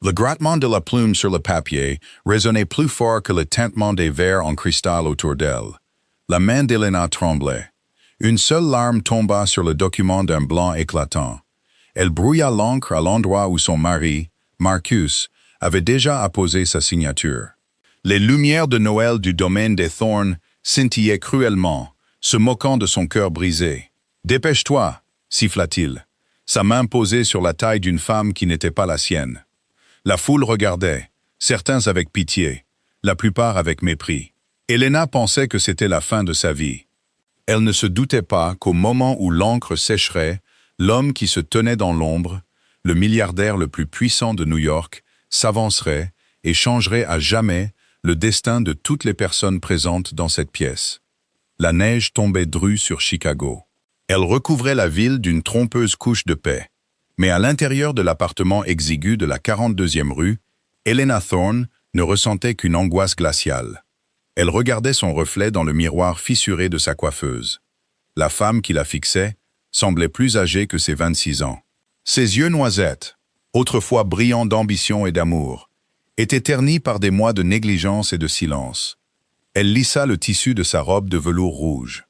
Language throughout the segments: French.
Le grattement de la plume sur le papier résonnait plus fort que le tintement des verres en cristal autour d'elle. La main d'Elena tremblait. Une seule larme tomba sur le document d'un blanc éclatant. Elle brouilla l'encre à l'endroit où son mari, Marcus, avait déjà apposé sa signature. Les lumières de Noël du domaine des Thorne scintillaient cruellement, se moquant de son cœur brisé. « Dépêche-toi » siffla-t-il, sa main posée sur la taille d'une femme qui n'était pas la sienne. La foule regardait, certains avec pitié, la plupart avec mépris. Elena pensait que c'était la fin de sa vie. Elle ne se doutait pas qu'au moment où l'encre sécherait, l'homme qui se tenait dans l'ombre, le milliardaire le plus puissant de New York, s'avancerait et changerait à jamais le destin de toutes les personnes présentes dans cette pièce. La neige tombait drue sur Chicago. Elle recouvrait la ville d'une trompeuse couche de paix. Mais à l'intérieur de l'appartement exigu de la 42e rue, Elena Thorne ne ressentait qu'une angoisse glaciale. Elle regardait son reflet dans le miroir fissuré de sa coiffeuse. La femme qui la fixait semblait plus âgée que ses 26 ans. Ses yeux noisettes, autrefois brillants d'ambition et d'amour, étaient ternis par des mois de négligence et de silence. Elle lissa le tissu de sa robe de velours rouge.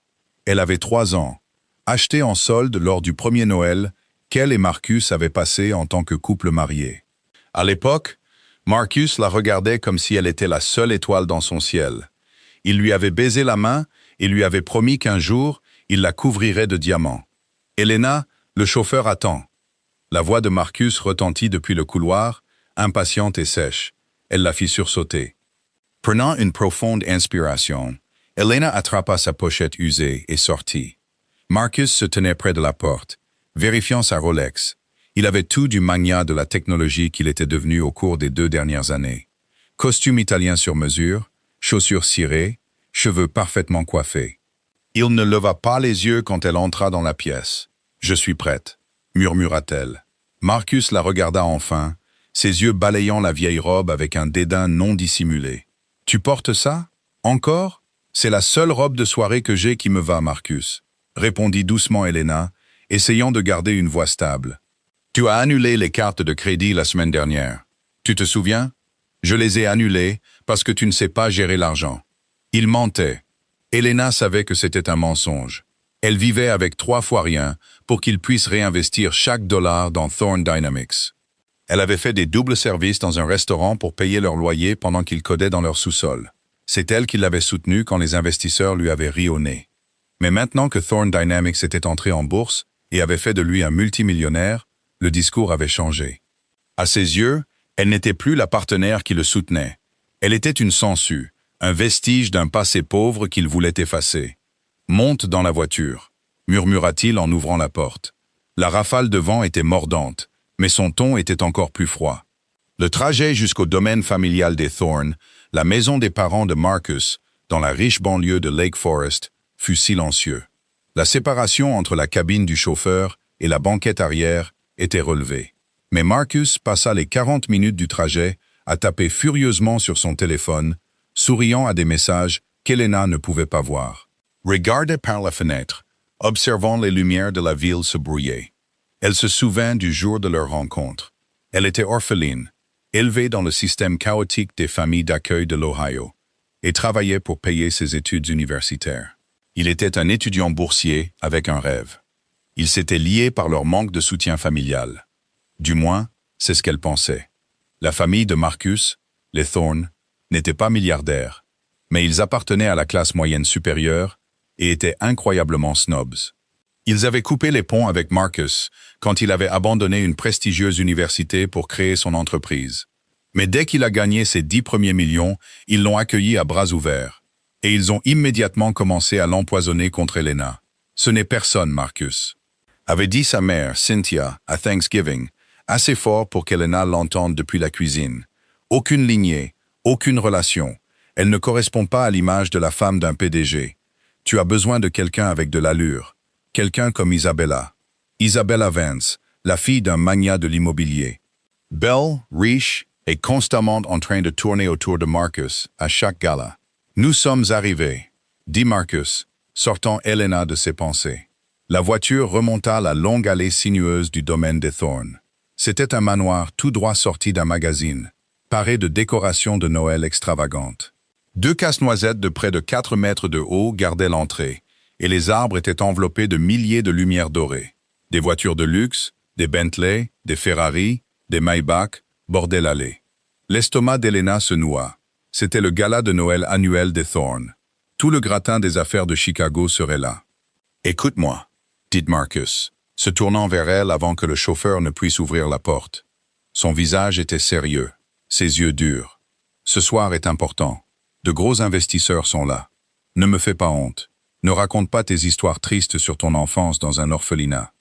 Elle avait 3 ans, achetée en solde lors du premier Noël qu'elle et Marcus avaient passé en tant que couple marié. À l'époque, Marcus la regardait comme si elle était la seule étoile dans son ciel. Il lui avait baisé la main et lui avait promis qu'un jour, il la couvrirait de diamants. « Elena, le chauffeur attend. » La voix de Marcus retentit depuis le couloir, impatiente et sèche. Elle la fit sursauter. Prenant une profonde inspiration, Elena attrapa sa pochette usée et sortit. Marcus se tenait près de la porte, vérifiant sa Rolex. Il avait tout du magnat de la technologie qu'il était devenu au cours des 2 dernières années. Costume italien sur mesure, chaussures cirées, cheveux parfaitement coiffés. Il ne leva pas les yeux quand elle entra dans la pièce. « Je suis prête », murmura-t-elle. Marcus la regarda enfin, ses yeux balayant la vieille robe avec un dédain non dissimulé. « Tu portes ça? Encore? C'est la seule robe de soirée que j'ai qui me va, Marcus, » répondit doucement Elena, essayant de garder une voix stable. « Tu as annulé les cartes de crédit la semaine dernière. Tu te souviens? Je les ai annulées parce que tu ne sais pas gérer l'argent. » Il mentait. Elena savait que c'était un mensonge. Elle vivait avec 3 fois rien pour qu'il puisse réinvestir chaque dollar dans Thorne Dynamics. Elle avait fait des doubles services dans un restaurant pour payer leur loyer pendant qu'ils codaient dans leur sous-sol. C'est elle qui l'avait soutenu quand les investisseurs lui avaient ri au nez. Mais maintenant que Thorne Dynamics était entré en bourse et avait fait de lui un multimillionnaire, le discours avait changé. À ses yeux, elle n'était plus la partenaire qui le soutenait. Elle était une sangsue, un vestige d'un passé pauvre qu'il voulait effacer. « Monte dans la voiture », murmura-t-il en ouvrant la porte. La rafale de vent était mordante, mais son ton était encore plus froid. Le trajet jusqu'au domaine familial des Thorne, la maison des parents de Marcus, dans la riche banlieue de Lake Forest, fut silencieux. La séparation entre la cabine du chauffeur et la banquette arrière était relevée. Mais Marcus passa les 40 minutes du trajet à taper furieusement sur son téléphone, souriant à des messages qu'Elena ne pouvait pas voir. Regardait par la fenêtre, observant les lumières de la ville se brouiller. Elle se souvint du jour de leur rencontre. Elle était orpheline, élevée dans le système chaotique des familles d'accueil de l'Ohio, et travaillait pour payer ses études universitaires. Il était un étudiant boursier avec un rêve. Ils s'étaient liés par leur manque de soutien familial. Du moins, c'est ce qu'elle pensait. La famille de Marcus, les Thorne, n'était pas milliardaires, mais ils appartenaient à la classe moyenne supérieure et étaient incroyablement snobs. Ils avaient coupé les ponts avec Marcus quand il avait abandonné une prestigieuse université pour créer son entreprise. Mais dès qu'il a gagné ses 10 premiers millions, ils l'ont accueilli à bras ouverts. Et ils ont immédiatement commencé à l'empoisonner contre Elena. « Ce n'est personne, Marcus », avait dit sa mère, Cynthia, à Thanksgiving, assez fort pour qu'Elena l'entende depuis la cuisine. Aucune lignée, aucune relation. Elle ne correspond pas à l'image de la femme d'un PDG. Tu as besoin de quelqu'un avec de l'allure. Quelqu'un comme Isabella. Isabella Vance, la fille d'un magnat de l'immobilier. Belle, riche et constamment en train de tourner autour de Marcus à chaque gala. « Nous sommes arrivés », dit Marcus, sortant Elena de ses pensées. La voiture remonta la longue allée sinueuse du domaine des Thorne. C'était un manoir tout droit sorti d'un magazine, paré de décorations de Noël extravagantes. 2 casse-noisettes de près de 4 mètres de haut gardaient l'entrée, et les arbres étaient enveloppés de milliers de lumières dorées. Des voitures de luxe, des Bentley, des Ferrari, des Maybach bordaient l'allée. L'estomac d'Helena se noua. C'était le gala de Noël annuel des Thorne. Tout le gratin des affaires de Chicago serait là. « Écoute-moi », dit Marcus, se tournant vers elle avant que le chauffeur ne puisse ouvrir la porte. Son visage était sérieux, ses yeux durs. « Ce soir est important. De gros investisseurs sont là. Ne me fais pas honte. Ne raconte pas tes histoires tristes sur ton enfance dans un orphelinat.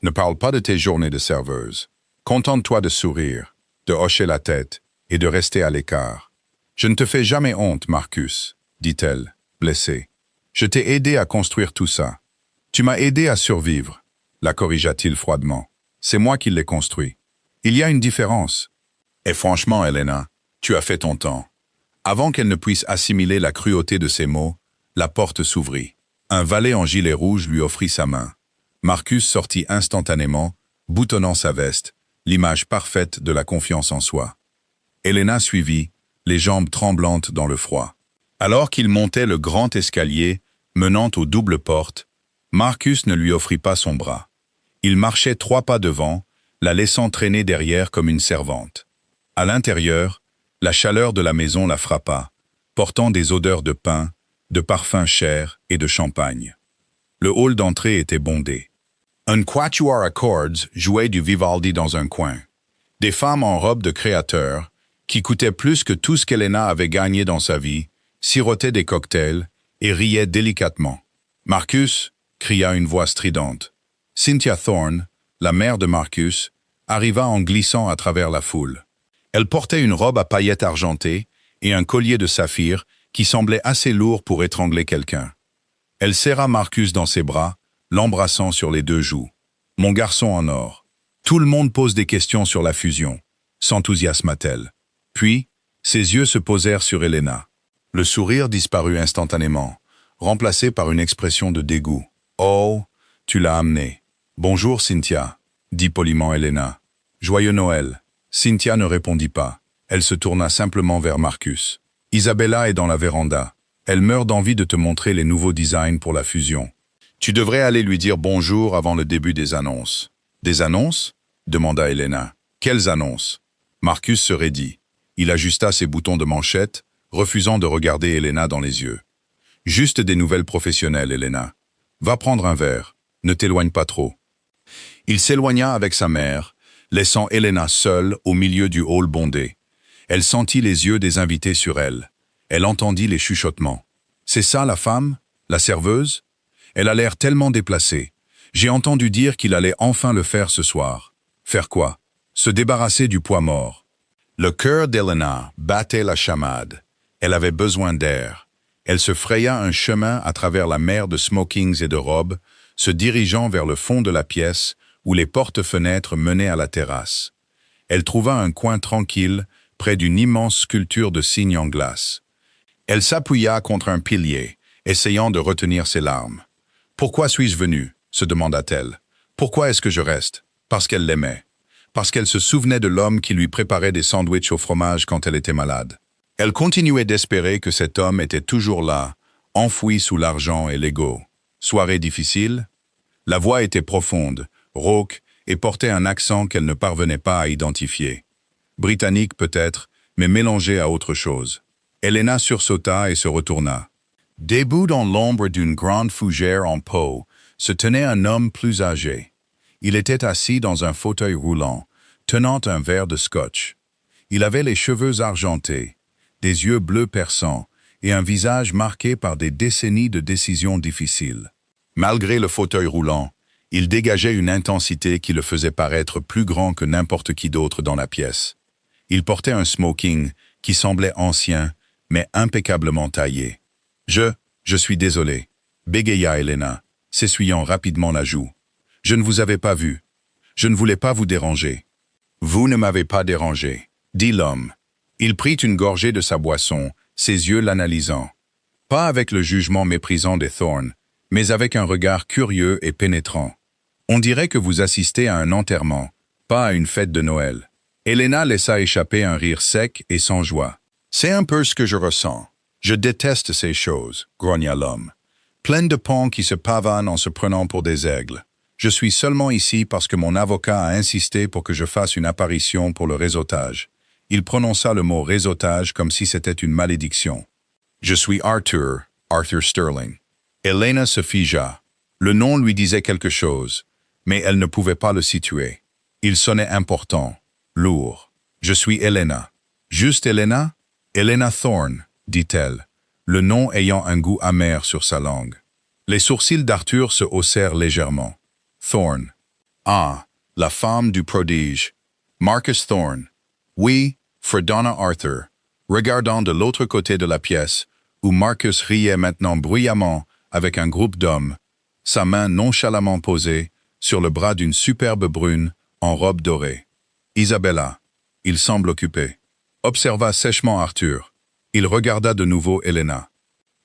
Ne parle pas de tes journées de serveuse. Contente-toi de sourire, de hocher la tête et de rester à l'écart. Je ne te fais jamais honte, Marcus, dit-elle, blessée. Je t'ai aidé à construire tout ça. Tu m'as aidé à survivre, la corrigea-t-il froidement. C'est moi qui l'ai construit. Il y a une différence. Et franchement, Helena, tu as fait ton temps. Avant qu'elle ne puisse assimiler la cruauté de ces mots, la porte s'ouvrit. Un valet en gilet rouge lui offrit sa main. Marcus sortit instantanément, boutonnant sa veste, l'image parfaite de la confiance en soi. Helena suivit, les jambes tremblantes dans le froid. Alors qu'il montait le grand escalier menant aux doubles portes, Marcus ne lui offrit pas son bras. Il marchait 3 pas devant, la laissant traîner derrière comme une servante. À l'intérieur, la chaleur de la maison la frappa, portant des odeurs de pain, de parfums chers et de champagne. Le hall d'entrée était bondé. Un quatuor à cordes jouait du Vivaldi dans un coin. Des femmes en robe de créateur, qui coûtaient plus que tout ce qu'Helena avait gagné dans sa vie, sirotaient des cocktails et riaient délicatement. « Marcus !» cria une voix stridente. Cynthia Thorne, la mère de Marcus, arriva en glissant à travers la foule. Elle portait une robe à paillettes argentées et un collier de saphir qui semblait assez lourd pour étrangler quelqu'un. Elle serra Marcus dans ses bras, l'embrassant sur les 2 joues. « Mon garçon en or. Tout le monde pose des questions sur la fusion, » s'enthousiasma-t-elle. Puis, ses yeux se posèrent sur Helena. Le sourire disparut instantanément, remplacé par une expression de dégoût. « Oh, tu l'as amené. Bonjour, Cynthia, » dit poliment Helena. « Joyeux Noël. » Cynthia ne répondit pas. Elle se tourna simplement vers Marcus. « Isabella est dans la véranda. Elle meurt d'envie de te montrer les nouveaux designs pour la fusion. Tu devrais aller lui dire bonjour avant le début des annonces. »« Des annonces ?» demanda Helena. « Quelles annonces ?» Marcus se raidit. Il ajusta ses boutons de manchette, refusant de regarder Helena dans les yeux. « Juste des nouvelles professionnelles, Helena. Va prendre un verre. Ne t'éloigne pas trop. » Il s'éloigna avec sa mère, laissant Helena seule au milieu du hall bondé. Elle sentit les yeux des invités sur elle. Elle entendit les chuchotements. « C'est ça la femme? La serveuse? Elle a l'air tellement déplacée. J'ai entendu dire qu'il allait enfin le faire ce soir. » Faire quoi? Se débarrasser du poids mort. Le cœur d'Helena battait la chamade. Elle avait besoin d'air. Elle se fraya un chemin à travers la mer de smokings et de robes, se dirigeant vers le fond de la pièce où les portes-fenêtres menaient à la terrasse. Elle trouva un coin tranquille près d'une immense sculpture de cygne en glace. Elle s'appuya contre un pilier, essayant de retenir ses larmes. « Pourquoi suis-je venue ?» se demanda-t-elle. « Pourquoi est-ce que je reste ?» Parce qu'elle l'aimait. Parce qu'elle se souvenait de l'homme qui lui préparait des sandwichs au fromage quand elle était malade. Elle continuait d'espérer que cet homme était toujours là, enfoui sous l'argent et l'ego. Soirée difficile? La voix était profonde, rauque et portait un accent qu'elle ne parvenait pas à identifier. Britannique peut-être, mais mélangé à autre chose. Helena sursauta et se retourna. Debout dans l'ombre d'une grande fougère en peau, se tenait un homme plus âgé. Il était assis dans un fauteuil roulant, tenant un verre de scotch. Il avait les cheveux argentés, des yeux bleus perçants et un visage marqué par des décennies de décisions difficiles. Malgré le fauteuil roulant, il dégageait une intensité qui le faisait paraître plus grand que n'importe qui d'autre dans la pièce. Il portait un smoking qui semblait ancien, mais impeccablement taillé. « Je suis désolé », bégaya Helena, s'essuyant rapidement la joue. « Je ne vous avais pas vu. Je ne voulais pas vous déranger. »« Vous ne m'avez pas dérangé, » dit l'homme. Il prit une gorgée de sa boisson, ses yeux l'analysant. Pas avec le jugement méprisant des Thorne, mais avec un regard curieux et pénétrant. « On dirait que vous assistez à un enterrement. pas à une fête de Noël. Elena laissa échapper un rire sec et sans joie. C'est un peu ce que je ressens. Je déteste ces choses, grogna l'homme. Pleine de pans qui se pavanent en se prenant pour des aigles. Je suis seulement ici parce que mon avocat a insisté pour que je fasse une apparition pour le réseautage. Il prononça le mot réseautage comme si c'était une malédiction. Je suis Arthur Sterling. Elena se figea. Le nom lui disait quelque chose, mais elle ne pouvait pas le situer. Il sonnait important, lourd. Je suis Elena. Juste Elena? Elena Thorne, dit-elle, le nom ayant un goût amer sur sa langue. Les sourcils d'Arthur se haussèrent légèrement. Thorne. Ah, la femme du prodige. Marcus Thorne. Oui, Fredonna Arthur, regardant de l'autre côté de la pièce, où Marcus riait maintenant bruyamment avec un groupe d'hommes, sa main nonchalamment posée sur le bras d'une superbe brune en robe dorée. Isabella, il semble occupé, observa sèchement Arthur. Il regarda de nouveau Elena.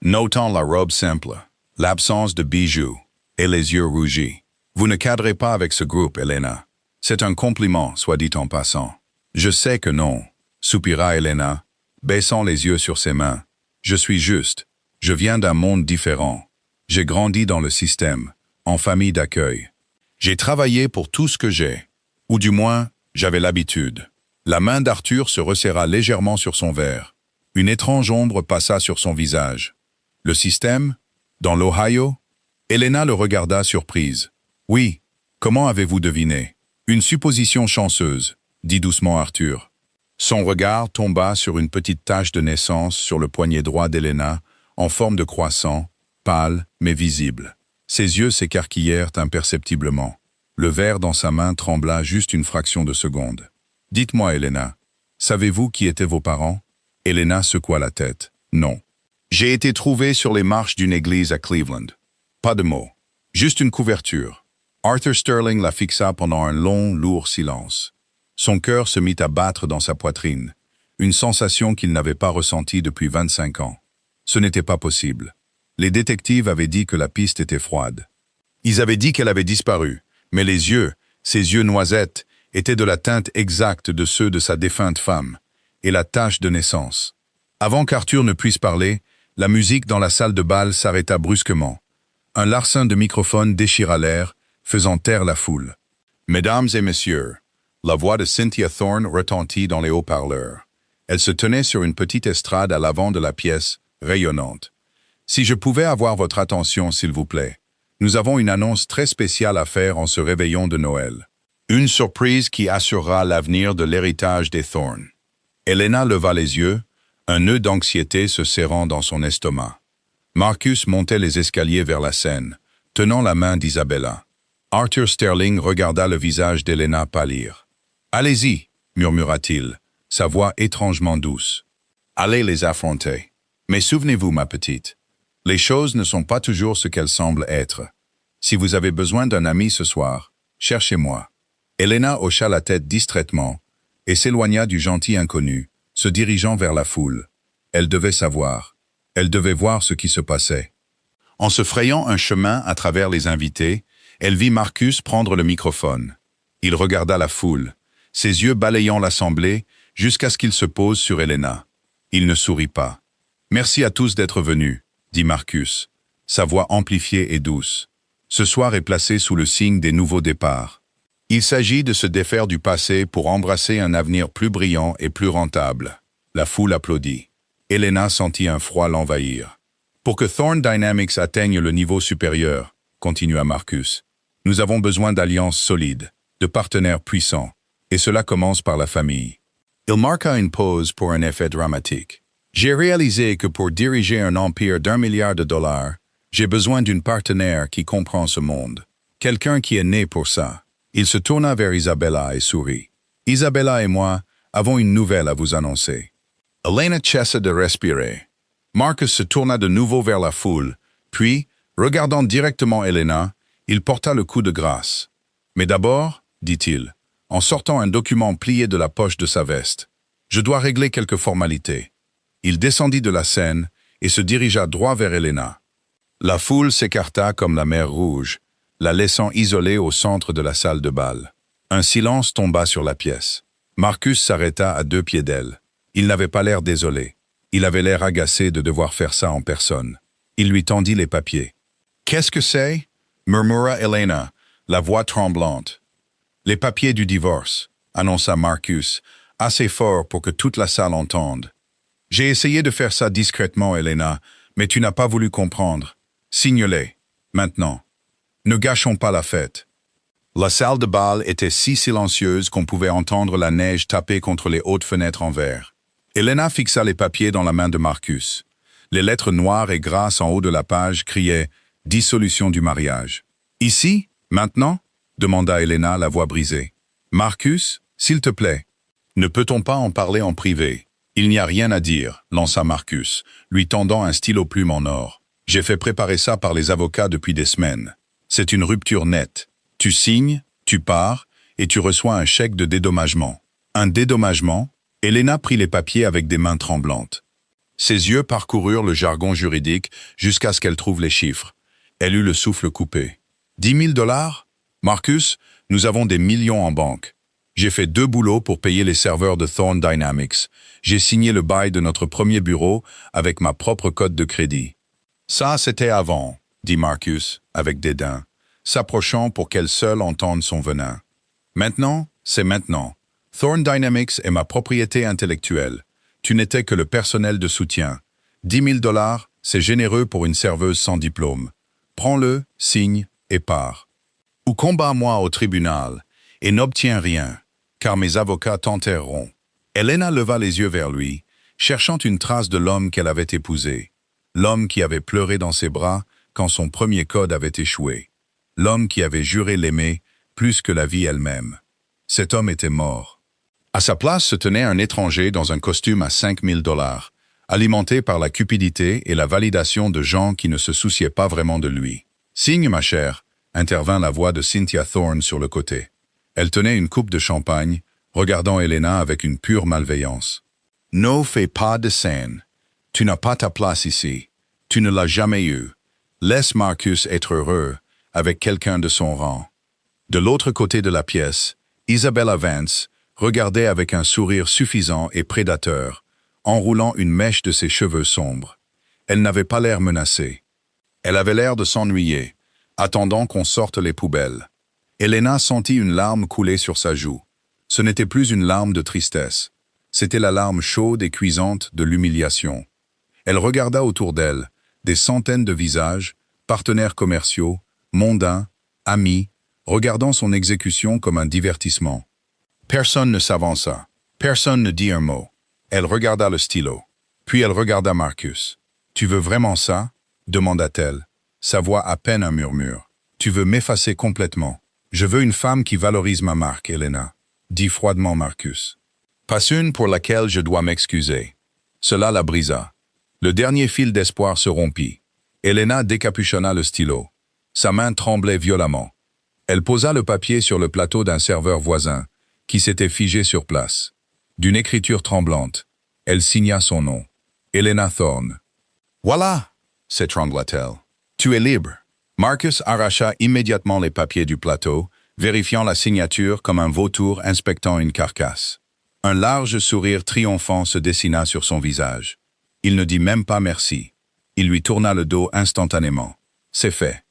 Notant la robe simple, l'absence de bijoux et les yeux rougis. Vous ne cadrez pas avec ce groupe, Elena. C'est un compliment, soit dit en passant. Je sais que non, soupira Elena, baissant les yeux sur ses mains. Je suis juste. Je viens d'un monde différent. J'ai grandi dans le système, en famille d'accueil. J'ai travaillé pour tout ce que j'ai. Ou du moins, j'avais l'habitude. La main d'Arthur se resserra légèrement sur son verre. Une étrange ombre passa sur son visage. Le système? Dans l'Ohio? Elena le regarda surprise. Oui, comment avez-vous deviné? Une supposition chanceuse, dit doucement Arthur. Son regard tomba sur une petite tache de naissance sur le poignet droit d'Elena, en forme de croissant, pâle mais visible. Ses yeux s'écarquillèrent imperceptiblement. Le verre dans sa main trembla juste une fraction de seconde. Dites-moi, Elena, savez-vous qui étaient vos parents? Elena secoua la tête. Non. J'ai été trouvé sur les marches d'une église à Cleveland. Pas de mots. Juste une couverture. Arthur Sterling la fixa pendant un long, lourd silence. Son cœur se mit à battre dans sa poitrine, une sensation qu'il n'avait pas ressentie depuis 25 ans. Ce n'était pas possible. Les détectives avaient dit que la piste était froide. Ils avaient dit qu'elle avait disparu, mais les yeux, ses yeux noisettes, étaient de la teinte exacte de ceux de sa défunte femme, et la tache de naissance. Avant qu'Arthur ne puisse parler, la musique dans la salle de bal s'arrêta brusquement. Un larcin de microphone déchira l'air, faisant taire la foule. Mesdames et messieurs, la voix de Cynthia Thorne retentit dans les haut-parleurs. Elle se tenait sur une petite estrade à l'avant de la pièce, rayonnante. Si je pouvais avoir votre attention, s'il vous plaît. Nous avons une annonce très spéciale à faire en ce réveillon de Noël. Une surprise qui assurera l'avenir de l'héritage des Thorne. Elena leva les yeux, un nœud d'anxiété se serrant dans son estomac. Marcus montait les escaliers vers la scène, tenant la main d'Isabella. Arthur Sterling regarda le visage d'Elena pâlir. « Allez-y » murmura-t-il, sa voix étrangement douce. « Allez les affronter. Mais souvenez-vous, ma petite, les choses ne sont pas toujours ce qu'elles semblent être. Si vous avez besoin d'un ami ce soir, cherchez-moi. » Elena hocha la tête distraitement et s'éloigna du gentil inconnu, se dirigeant vers la foule. Elle devait savoir. Elle devait voir ce qui se passait. En se frayant un chemin à travers les invités, elle vit Marcus prendre le microphone. Il regarda la foule, ses yeux balayant l'assemblée jusqu'à ce qu'il se pose sur Elena. Il ne sourit pas. « Merci à tous d'être venus », dit Marcus, sa voix amplifiée et douce. Ce soir est placé sous le signe des nouveaux départs. Il s'agit de se défaire du passé pour embrasser un avenir plus brillant et plus rentable. La foule applaudit. Elena sentit un froid l'envahir. Pour que Thorne Dynamics atteigne le niveau supérieur, continua Marcus, nous avons besoin d'alliances solides, de partenaires puissants, et cela commence par la famille. Il marqua une pause pour un effet dramatique. J'ai réalisé que pour diriger un empire d'1 milliard de dollars, j'ai besoin d'une partenaire qui comprend ce monde. Quelqu'un qui est né pour ça. Il se tourna vers Isabella et sourit. Isabella et moi avons une nouvelle à vous annoncer. Elena cessa de respirer. Marcus se tourna de nouveau vers la foule, puis, regardant directement Elena, il porta le coup de grâce. Mais d'abord, dit-il, en sortant un document plié de la poche de sa veste, je dois régler quelques formalités. Il descendit de la scène et se dirigea droit vers Elena. La foule s'écarta comme la mer Rouge, la laissant isolée au centre de la salle de bal. Un silence tomba sur la pièce. Marcus s'arrêta à 2 pieds d'elle. Il n'avait pas l'air désolé. Il avait l'air agacé de devoir faire ça en personne. Il lui tendit les papiers. « Qu'est-ce que c'est » murmura Elena, la voix tremblante. « Les papiers du divorce » annonça Marcus, assez fort pour que toute la salle entende. « J'ai essayé de faire ça discrètement, Elena, mais tu n'as pas voulu comprendre. Signe-les, maintenant. Ne gâchons pas la fête. » La salle de bal était si silencieuse qu'on pouvait entendre la neige taper contre les hautes fenêtres en verre. Elena fixa les papiers dans la main de Marcus. Les lettres noires et grasses en haut de la page criaient « Dissolution du mariage ». « Ici, maintenant » demanda Elena, la voix brisée. « Marcus, s'il te plaît. »« Ne peut-on pas en parler en privé ?»« Il n'y a rien à dire » lança Marcus, lui tendant un stylo plume en or. « J'ai fait préparer ça par les avocats depuis des semaines. C'est une rupture nette. Tu signes, tu pars, et tu reçois un chèque de dédommagement. » Un dédommagement? Elena prit les papiers avec des mains tremblantes. Ses yeux parcoururent le jargon juridique jusqu'à ce qu'elle trouve les chiffres. Elle eut le souffle coupé. 10 000 $? Marcus, nous avons des millions en banque. J'ai fait 2 boulots pour payer les serveurs de Thorn Dynamics. J'ai signé le bail de notre premier bureau avec ma propre cote de crédit. Ça, c'était avant, dit Marcus, avec dédain, s'approchant pour qu'elle seule entende son venin. Maintenant, c'est maintenant. Thorn Dynamics est ma propriété intellectuelle. Tu n'étais que le personnel de soutien. 10 000 $, c'est généreux pour une serveuse sans diplôme. Prends-le, signe et pars. Ou combats-moi au tribunal et n'obtiens rien, car mes avocats t'enterreront. Elena leva les yeux vers lui, cherchant une trace de l'homme qu'elle avait épousé. L'homme qui avait pleuré dans ses bras quand son premier code avait échoué. L'homme qui avait juré l'aimer plus que la vie elle-même. Cet homme était mort. À sa place se tenait un étranger dans un costume à 5 000 $, alimenté par la cupidité et la validation de gens qui ne se souciaient pas vraiment de lui. « Signe, ma chère », intervint la voix de Cynthia Thorne sur le côté. Elle tenait une coupe de champagne, regardant Elena avec une pure malveillance. « Ne fais pas de scène. Tu n'as pas ta place ici. Tu ne l'as jamais eue. Laisse Marcus être heureux avec quelqu'un de son rang. » De l'autre côté de la pièce, Isabella Vance regardait avec un sourire suffisant et prédateur, enroulant une mèche de ses cheveux sombres. Elle n'avait pas l'air menacée. Elle avait l'air de s'ennuyer, attendant qu'on sorte les poubelles. Elena sentit une larme couler sur sa joue. Ce n'était plus une larme de tristesse. C'était la larme chaude et cuisante de l'humiliation. Elle regarda autour d'elle, des centaines de visages, partenaires commerciaux, mondains, amis, regardant son exécution comme un divertissement. Personne ne s'avança. Personne ne dit un mot. Elle regarda le stylo. Puis elle regarda Marcus. « Tu veux vraiment ça ?» demanda-t-elle, sa voix à peine un murmure. « Tu veux m'effacer complètement. Je veux une femme qui valorise ma marque, Elena, » dit froidement Marcus. « Pas une pour laquelle je dois m'excuser. » Cela la brisa. Le dernier fil d'espoir se rompit. Elena décapuchonna le stylo. Sa main tremblait violemment. Elle posa le papier sur le plateau d'un serveur voisin, qui s'était figé sur place. D'une écriture tremblante, elle signa son nom. Elena Thorne. « Voilà !» s'étrangla-t-elle. « Tu es libre. » Marcus arracha immédiatement les papiers du plateau, vérifiant la signature comme un vautour inspectant une carcasse. Un large sourire triomphant se dessina sur son visage. Il ne dit même pas merci. Il lui tourna le dos instantanément. C'est fait.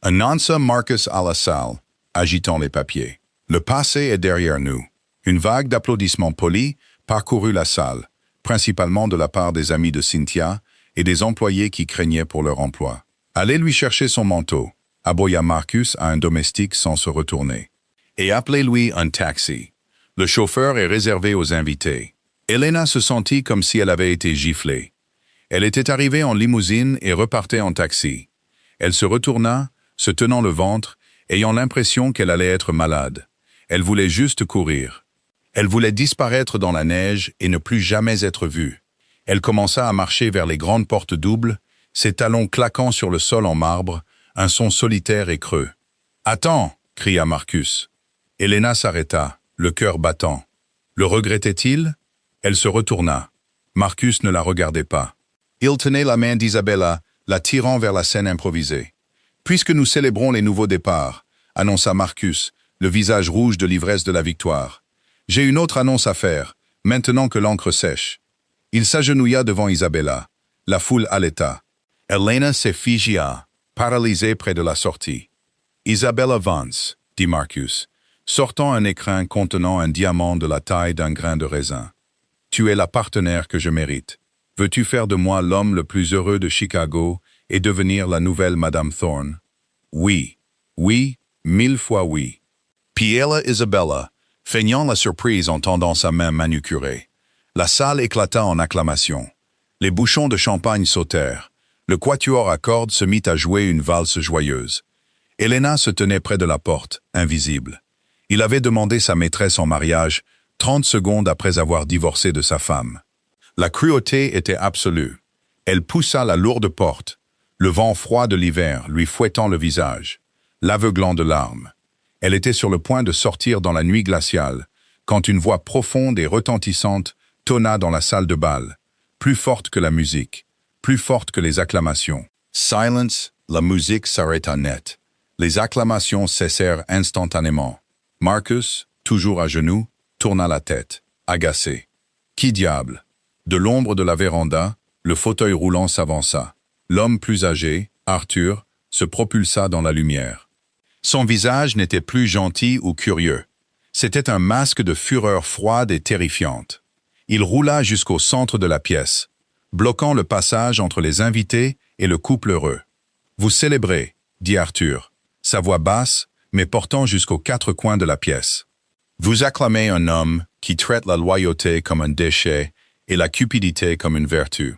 Annonça Marcus à la salle, agitant les papiers. Le passé est derrière nous. Une vague d'applaudissements polis parcourut la salle, principalement de la part des amis de Cynthia et des employés qui craignaient pour leur emploi. Allez lui chercher son manteau, aboya Marcus à un domestique sans se retourner. Et appelez-lui un taxi. Le chauffeur est réservé aux invités. Elena se sentit comme si elle avait été giflée. Elle était arrivée en limousine et repartait en taxi. Elle se retourna, se tenant le ventre, ayant l'impression qu'elle allait être malade. Elle voulait juste courir. Elle voulait disparaître dans la neige et ne plus jamais être vue. Elle commença à marcher vers les grandes portes doubles, ses talons claquant sur le sol en marbre, un son solitaire et creux. « Attends !» cria Marcus. Elena s'arrêta, le cœur battant. Le regrettait-il? Elle se retourna. Marcus ne la regardait pas. Il tenait la main d'Isabella, la tirant vers la scène improvisée. « Puisque nous célébrons les nouveaux départs, » annonça Marcus, le visage rouge de l'ivresse de la victoire. « J'ai une autre annonce à faire, maintenant que l'encre sèche. » Il s'agenouilla devant Isabella. La foule haleta. Elena se figia, paralysée près de la sortie. « Isabella Vance, » dit Marcus, sortant un écrin contenant un diamant de la taille d'un grain de raisin. « Tu es la partenaire que je mérite. Veux-tu faire de moi l'homme le plus heureux de Chicago et devenir la nouvelle Madame Thorne? » « Oui, oui, 1000 fois oui. » Piella Isabella, feignant la surprise en tendant sa main manucurée. La salle éclata en acclamations. Les bouchons de champagne sautèrent. Le quatuor à cordes se mit à jouer une valse joyeuse. Elena se tenait près de la porte, invisible. Il avait demandé sa maîtresse en mariage 30 secondes après avoir divorcé de sa femme. La cruauté était absolue. Elle poussa la lourde porte, le vent froid de l'hiver lui fouettant le visage, l'aveuglant de larmes. Elle était sur le point de sortir dans la nuit glaciale, quand une voix profonde et retentissante tonna dans la salle de bal, plus forte que la musique, plus forte que les acclamations. Silence, la musique s'arrêta net. Les acclamations cessèrent instantanément. Marcus, toujours à genoux, tourna la tête, agacé. Qui diable? De l'ombre de la véranda, le fauteuil roulant s'avança. L'homme plus âgé, Arthur, se propulsa dans la lumière. Son visage n'était plus gentil ou curieux. C'était un masque de fureur froide et terrifiante. Il roula jusqu'au centre de la pièce, bloquant le passage entre les invités et le couple heureux. « Vous célébrez, » dit Arthur, sa voix basse, mais portant jusqu'aux 4 coins de la pièce. « Vous acclamez un homme qui traite la loyauté comme un déchet et la cupidité comme une vertu.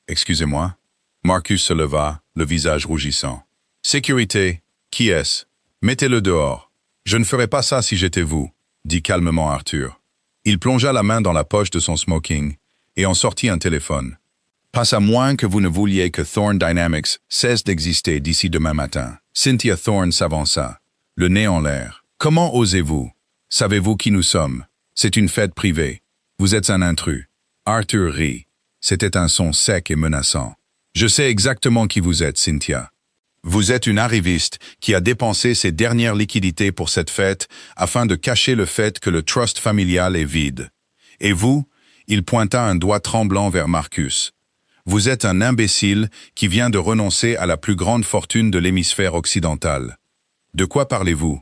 Excusez-moi. » Marcus se leva, le visage rougissant. « Sécurité, qui est-ce? Mettez-le dehors. »« Je ne ferais pas ça si j'étais vous, » dit calmement Arthur. Il plongea la main dans la poche de son smoking et en sortit un téléphone. « Pas à moins que vous ne vouliez que Thorne Dynamics cesse d'exister d'ici demain matin. » Cynthia Thorne s'avança, le nez en l'air. « Comment osez-vous? Savez-vous qui nous sommes? C'est une fête privée. Vous êtes un intrus. » Arthur rit. C'était un son sec et menaçant. « Je sais exactement qui vous êtes, Cynthia. Vous êtes une arriviste qui a dépensé ses dernières liquidités pour cette fête afin de cacher le fait que le trust familial est vide. Et vous, il pointa un doigt tremblant vers Marcus. Vous êtes un imbécile qui vient de renoncer à la plus grande fortune de l'hémisphère occidental. De quoi parlez-vous?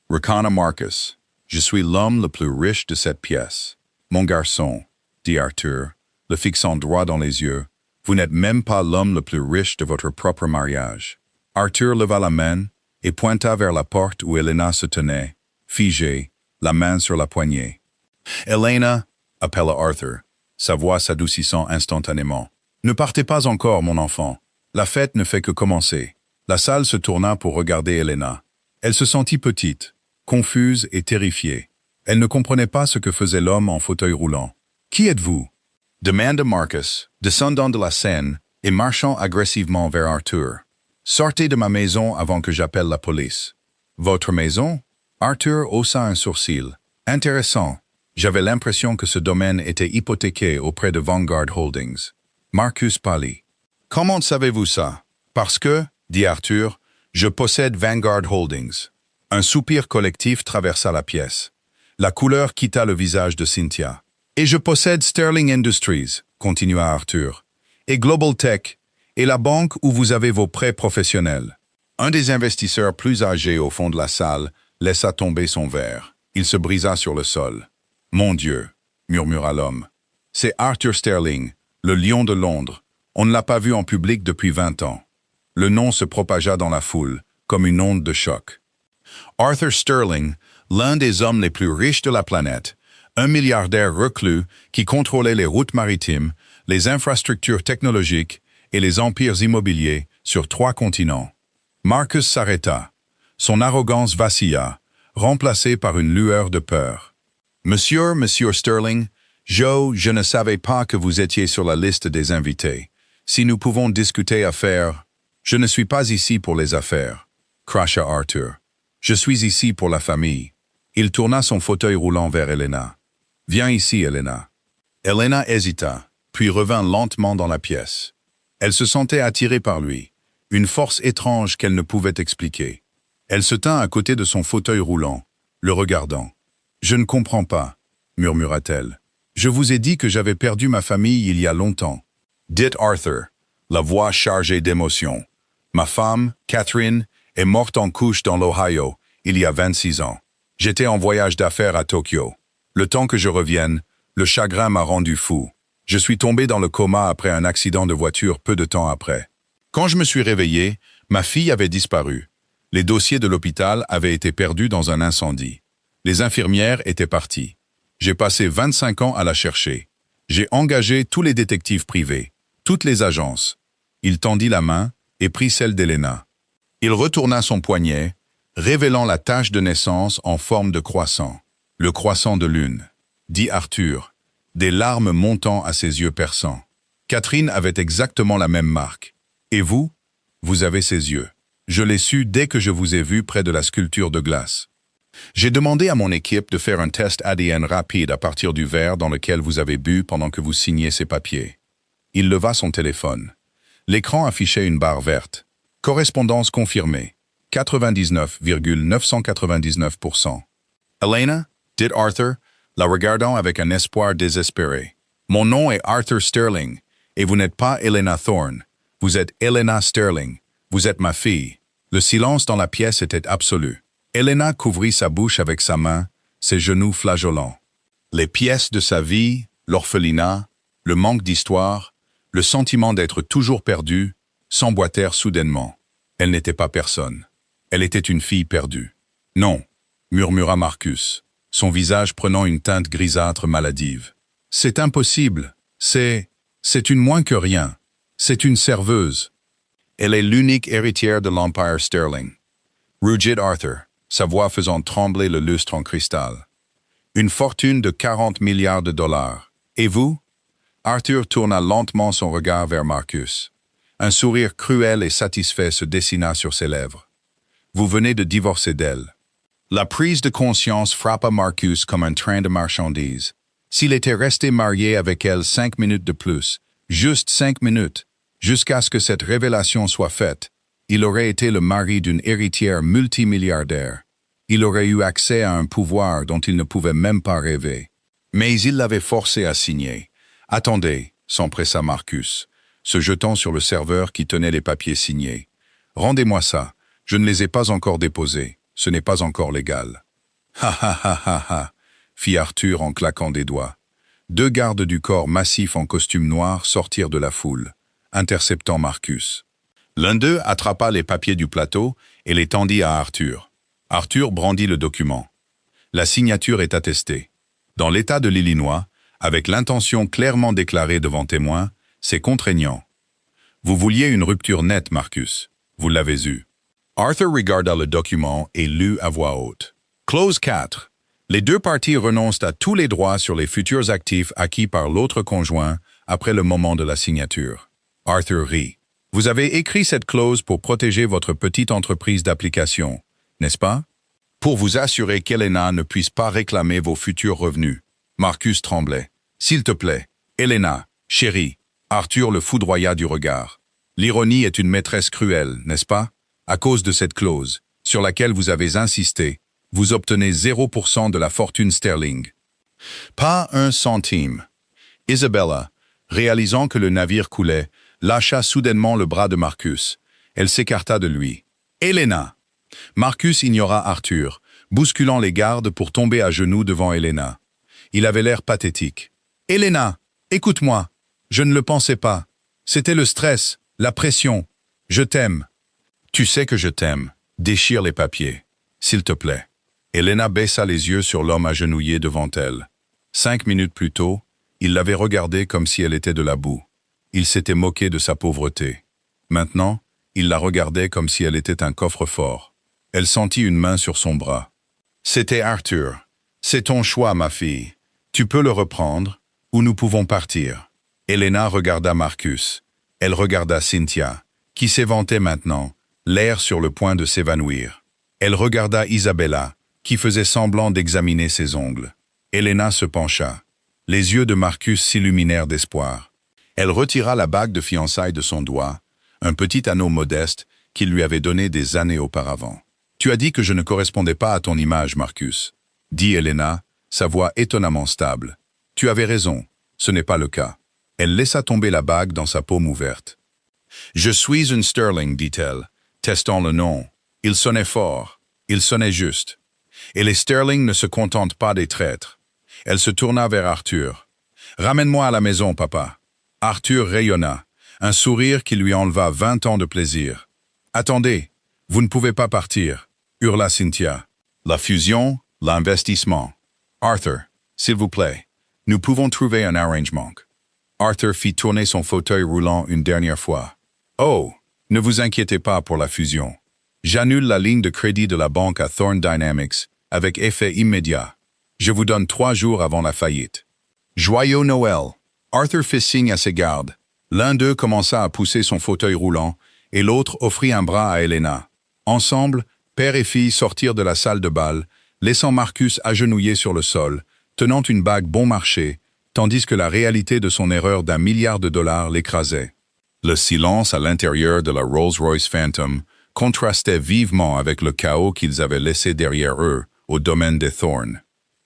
Reconna Marcus. Je suis l'homme le plus riche de cette pièce. Mon garçon, dit Arthur, le fixant droit dans les yeux, vous n'êtes même pas l'homme le plus riche de votre propre mariage. Arthur leva la main et pointa vers la porte où Elena se tenait, figée, la main sur la poignée. « Elena, » appela Arthur, sa voix s'adoucissant instantanément. « Ne partez pas encore, mon enfant. La fête ne fait que commencer. » La salle se tourna pour regarder Elena. Elle se sentit petite, confuse et terrifiée. Elle ne comprenait pas ce que faisait l'homme en fauteuil roulant. « Qui êtes-vous » demanda Marcus, descendant de la scène et marchant agressivement vers Arthur. « Sortez de ma maison avant que j'appelle la police. »« Votre maison ?» Arthur haussa un sourcil. « Intéressant. J'avais l'impression que ce domaine était hypothéqué auprès de Vanguard Holdings. » Marcus pâlit. « Comment savez-vous ça? »« Parce que, » dit Arthur, « je possède Vanguard Holdings. » Un soupir collectif traversa la pièce. La couleur quitta le visage de Cynthia. « Et je possède Sterling Industries, » continua Arthur, « et Global Tech, et la banque où vous avez vos prêts professionnels. » Un des investisseurs plus âgés au fond de la salle laissa tomber son verre. Il se brisa sur le sol. « Mon Dieu, » murmura l'homme. « C'est Arthur Sterling, le lion de Londres. On ne l'a pas vu en public depuis 20 ans. » Le nom se propagea dans la foule, comme une onde de choc. Arthur Sterling, l'un des hommes les plus riches de la planète, un milliardaire reclus qui contrôlait les routes maritimes, les infrastructures technologiques et les empires immobiliers sur 3 continents. Marcus s'arrêta. Son arrogance vacilla, remplacée par une lueur de peur. « Monsieur Sterling, je ne savais pas que vous étiez sur la liste des invités. Si nous pouvons discuter affaires... » « Je ne suis pas ici pour les affaires, » cracha Arthur. « Je suis ici pour la famille. » Il tourna son fauteuil roulant vers Elena. « Viens ici, Elena. » Elena hésita, puis revint lentement dans la pièce. Elle se sentait attirée par lui, une force étrange qu'elle ne pouvait expliquer. Elle se tint à côté de son fauteuil roulant, le regardant. « Je ne comprends pas, murmura-t-elle. Je vous ai dit que j'avais perdu ma famille il y a longtemps. Dit Arthur, la voix chargée d'émotion. Ma femme, Catherine, est morte en couche dans l'Ohio, il y a 26 ans. J'étais en voyage d'affaires à Tokyo. Le temps que je revienne, le chagrin m'a rendu fou. Je suis tombé dans le coma après un accident de voiture peu de temps après. Quand je me suis réveillé, ma fille avait disparu. Les dossiers de l'hôpital avaient été perdus dans un incendie. Les infirmières étaient parties. J'ai passé 25 ans à la chercher. J'ai engagé tous les détectives privés, toutes les agences. Il tendit la main et prit celle d'Elena. Il retourna son poignet, révélant la tache de naissance en forme de croissant. Le croissant de lune, dit Arthur, des larmes montant à ses yeux perçants. Catherine avait exactement la même marque. Et vous? Vous avez ses yeux. Je l'ai su dès que je vous ai vu près de la sculpture de glace. J'ai demandé à mon équipe de faire un test ADN rapide à partir du verre dans lequel vous avez bu pendant que vous signiez ces papiers. Il leva son téléphone. L'écran affichait une barre verte. Correspondance confirmée. 99,999%. Elena, dit Arthur, la regardant avec un espoir désespéré. Mon nom est Arthur Sterling, et vous n'êtes pas Elena Thorne. Vous êtes Elena Sterling. Vous êtes ma fille. Le silence dans la pièce était absolu. Elena couvrit sa bouche avec sa main, ses genoux flageolants. Les pièces de sa vie, l'orphelinat, le manque d'histoire, le sentiment d'être toujours perdue, s'emboîtèrent soudainement. Elle n'était pas personne. Elle était une fille perdue. Non, murmura Marcus, son visage prenant une teinte grisâtre maladive. C'est impossible. C'est une moins que rien. C'est une serveuse. Elle est l'unique héritière de l'Empire Sterling. Rugit Arthur, sa voix faisant trembler le lustre en cristal. Une fortune de 40 milliards de dollars. Et vous? Arthur tourna lentement son regard vers Marcus. Un sourire cruel et satisfait se dessina sur ses lèvres. Vous venez de divorcer d'elle. La prise de conscience frappa Marcus comme un train de marchandises. S'il était resté marié avec elle 5 minutes de plus, juste 5 minutes, jusqu'à ce que cette révélation soit faite, il aurait été le mari d'une héritière multimilliardaire. Il aurait eu accès à un pouvoir dont il ne pouvait même pas rêver. Mais il l'avait forcé à signer. « Attendez », s'empressa Marcus, se jetant sur le serveur qui tenait les papiers signés. « Rendez-moi ça. Je ne les ai pas encore déposés. Ce n'est pas encore légal. »« Ha ha ha ha ha » fit Arthur en claquant des doigts. 2 gardes du corps massifs en costume noir sortirent de la foule, interceptant Marcus. L'un d'eux attrapa les papiers du plateau et les tendit à Arthur. Arthur brandit le document. La signature est attestée. Dans l'État de l'Illinois, avec l'intention clairement déclarée devant témoins, c'est contraignant. Vous vouliez une rupture nette, Marcus. Vous l'avez eue. Arthur regarda le document et lut à voix haute. Clause 4. Les 2 parties renoncent à tous les droits sur les futurs actifs acquis par l'autre conjoint après le moment de la signature. Arthur rit. Vous avez écrit cette clause pour protéger votre petite entreprise d'application, n'est-ce pas? Pour vous assurer qu'Elena ne puisse pas réclamer vos futurs revenus. Marcus tremblait. S'il te plaît, Elena, chérie. Arthur le foudroya du regard. L'ironie est une maîtresse cruelle, n'est-ce pas? À cause de cette clause, sur laquelle vous avez insisté, vous obtenez 0% de la fortune sterling. Pas 1 centime. Isabella, réalisant que le navire coulait, lâcha soudainement le bras de Marcus. Elle s'écarta de lui. Elena! Marcus ignora Arthur, bousculant les gardes pour tomber à genoux devant Elena. Il avait l'air pathétique. Elena, écoute-moi. Je ne le pensais pas. C'était le stress, la pression. Je t'aime. Tu sais que je t'aime. Déchire les papiers. S'il te plaît. Elena baissa les yeux sur l'homme agenouillé devant elle. 5 minutes plus tôt, il l'avait regardée comme si elle était de la boue. Il s'était moqué de sa pauvreté. Maintenant, il la regardait comme si elle était un coffre-fort. Elle sentit une main sur son bras. C'était Arthur. C'est ton choix, ma fille. Tu peux le reprendre, ou nous pouvons partir. Elena regarda Marcus. Elle regarda Cynthia, qui s'éventait maintenant, l'air sur le point de s'évanouir. Elle regarda Isabella, qui faisait semblant d'examiner ses ongles. Elena se pencha. Les yeux de Marcus s'illuminèrent d'espoir. Elle retira la bague de fiançailles de son doigt, un petit anneau modeste qu'il lui avait donné des années auparavant. Tu as dit que je ne correspondais pas à ton image, Marcus, dit Helena, sa voix étonnamment stable. Tu avais raison, ce n'est pas le cas. Elle laissa tomber la bague dans sa paume ouverte. Je suis une Sterling, dit-elle, testant le nom. Il sonnait fort, il sonnait juste. Et les Sterling ne se contentent pas des traîtres. Elle se tourna vers Arthur. Ramène-moi à la maison, papa. Arthur rayonna, un sourire qui lui enleva 20 ans de plaisir. Attendez, vous ne pouvez pas partir, hurla Cynthia. La fusion, l'investissement. Arthur, s'il vous plaît, nous pouvons trouver un arrangement. Arthur fit tourner son fauteuil roulant une dernière fois. Oh, ne vous inquiétez pas pour la fusion. J'annule la ligne de crédit de la banque à Thorn Dynamics avec effet immédiat. Je vous donne 3 jours avant la faillite. Joyeux Noël. Arthur fit signe à ses gardes. L'un d'eux commença à pousser son fauteuil roulant et l'autre offrit un bras à Helena. Ensemble, père et fille sortirent de la salle de bal, laissant Marcus agenouillé sur le sol, tenant une bague bon marché, tandis que la réalité de son erreur d'1 milliard de dollars l'écrasait. Le silence à l'intérieur de la Rolls-Royce Phantom contrastait vivement avec le chaos qu'ils avaient laissé derrière eux au domaine des Thorn.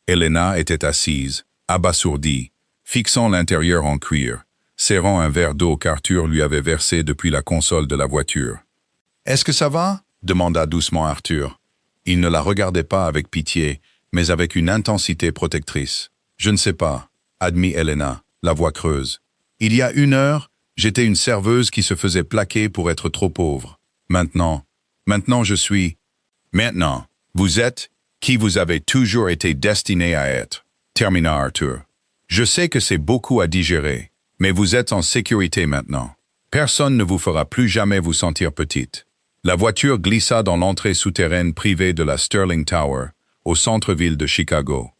Helena était assise, abasourdie, fixant l'intérieur en cuir, serrant un verre d'eau qu'Arthur lui avait versé depuis la console de la voiture. « Est-ce que ça va ?» demanda doucement Arthur. Il ne la regardait pas avec pitié, mais avec une intensité protectrice. « Je ne sais pas, » admit Helena, la voix creuse. « Il y a 1 heure, j'étais une serveuse qui se faisait plaquer pour être trop pauvre. Maintenant je suis... Maintenant, vous êtes qui vous avez toujours été destiné à être, » termina Arthur. « Je sais que c'est beaucoup à digérer, mais vous êtes en sécurité maintenant. Personne ne vous fera plus jamais vous sentir petite. » La voiture glissa dans l'entrée souterraine privée de la Sterling Tower, au centre-ville de Chicago.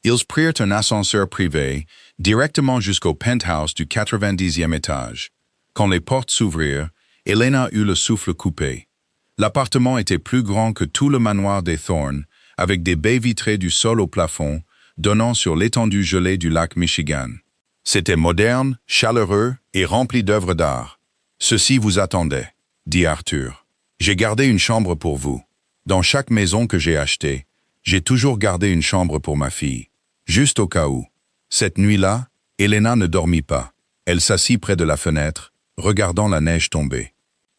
Ils prirent un ascenseur privé directement jusqu'au penthouse du 90e étage. Quand les portes s'ouvrirent, Helena eut le souffle coupé. L'appartement était plus grand que tout le manoir des Thorn, avec des baies vitrées du sol au plafond, donnant sur l'étendue gelée du lac Michigan. C'était moderne, chaleureux et rempli d'œuvres d'art. « Ceci vous attendait, » dit Arthur. « J'ai gardé une chambre pour vous. Dans chaque maison que j'ai achetée, j'ai toujours gardé une chambre pour ma fille, juste au cas où. » Cette nuit-là, Helena ne dormit pas. Elle s'assit près de la fenêtre, regardant la neige tomber.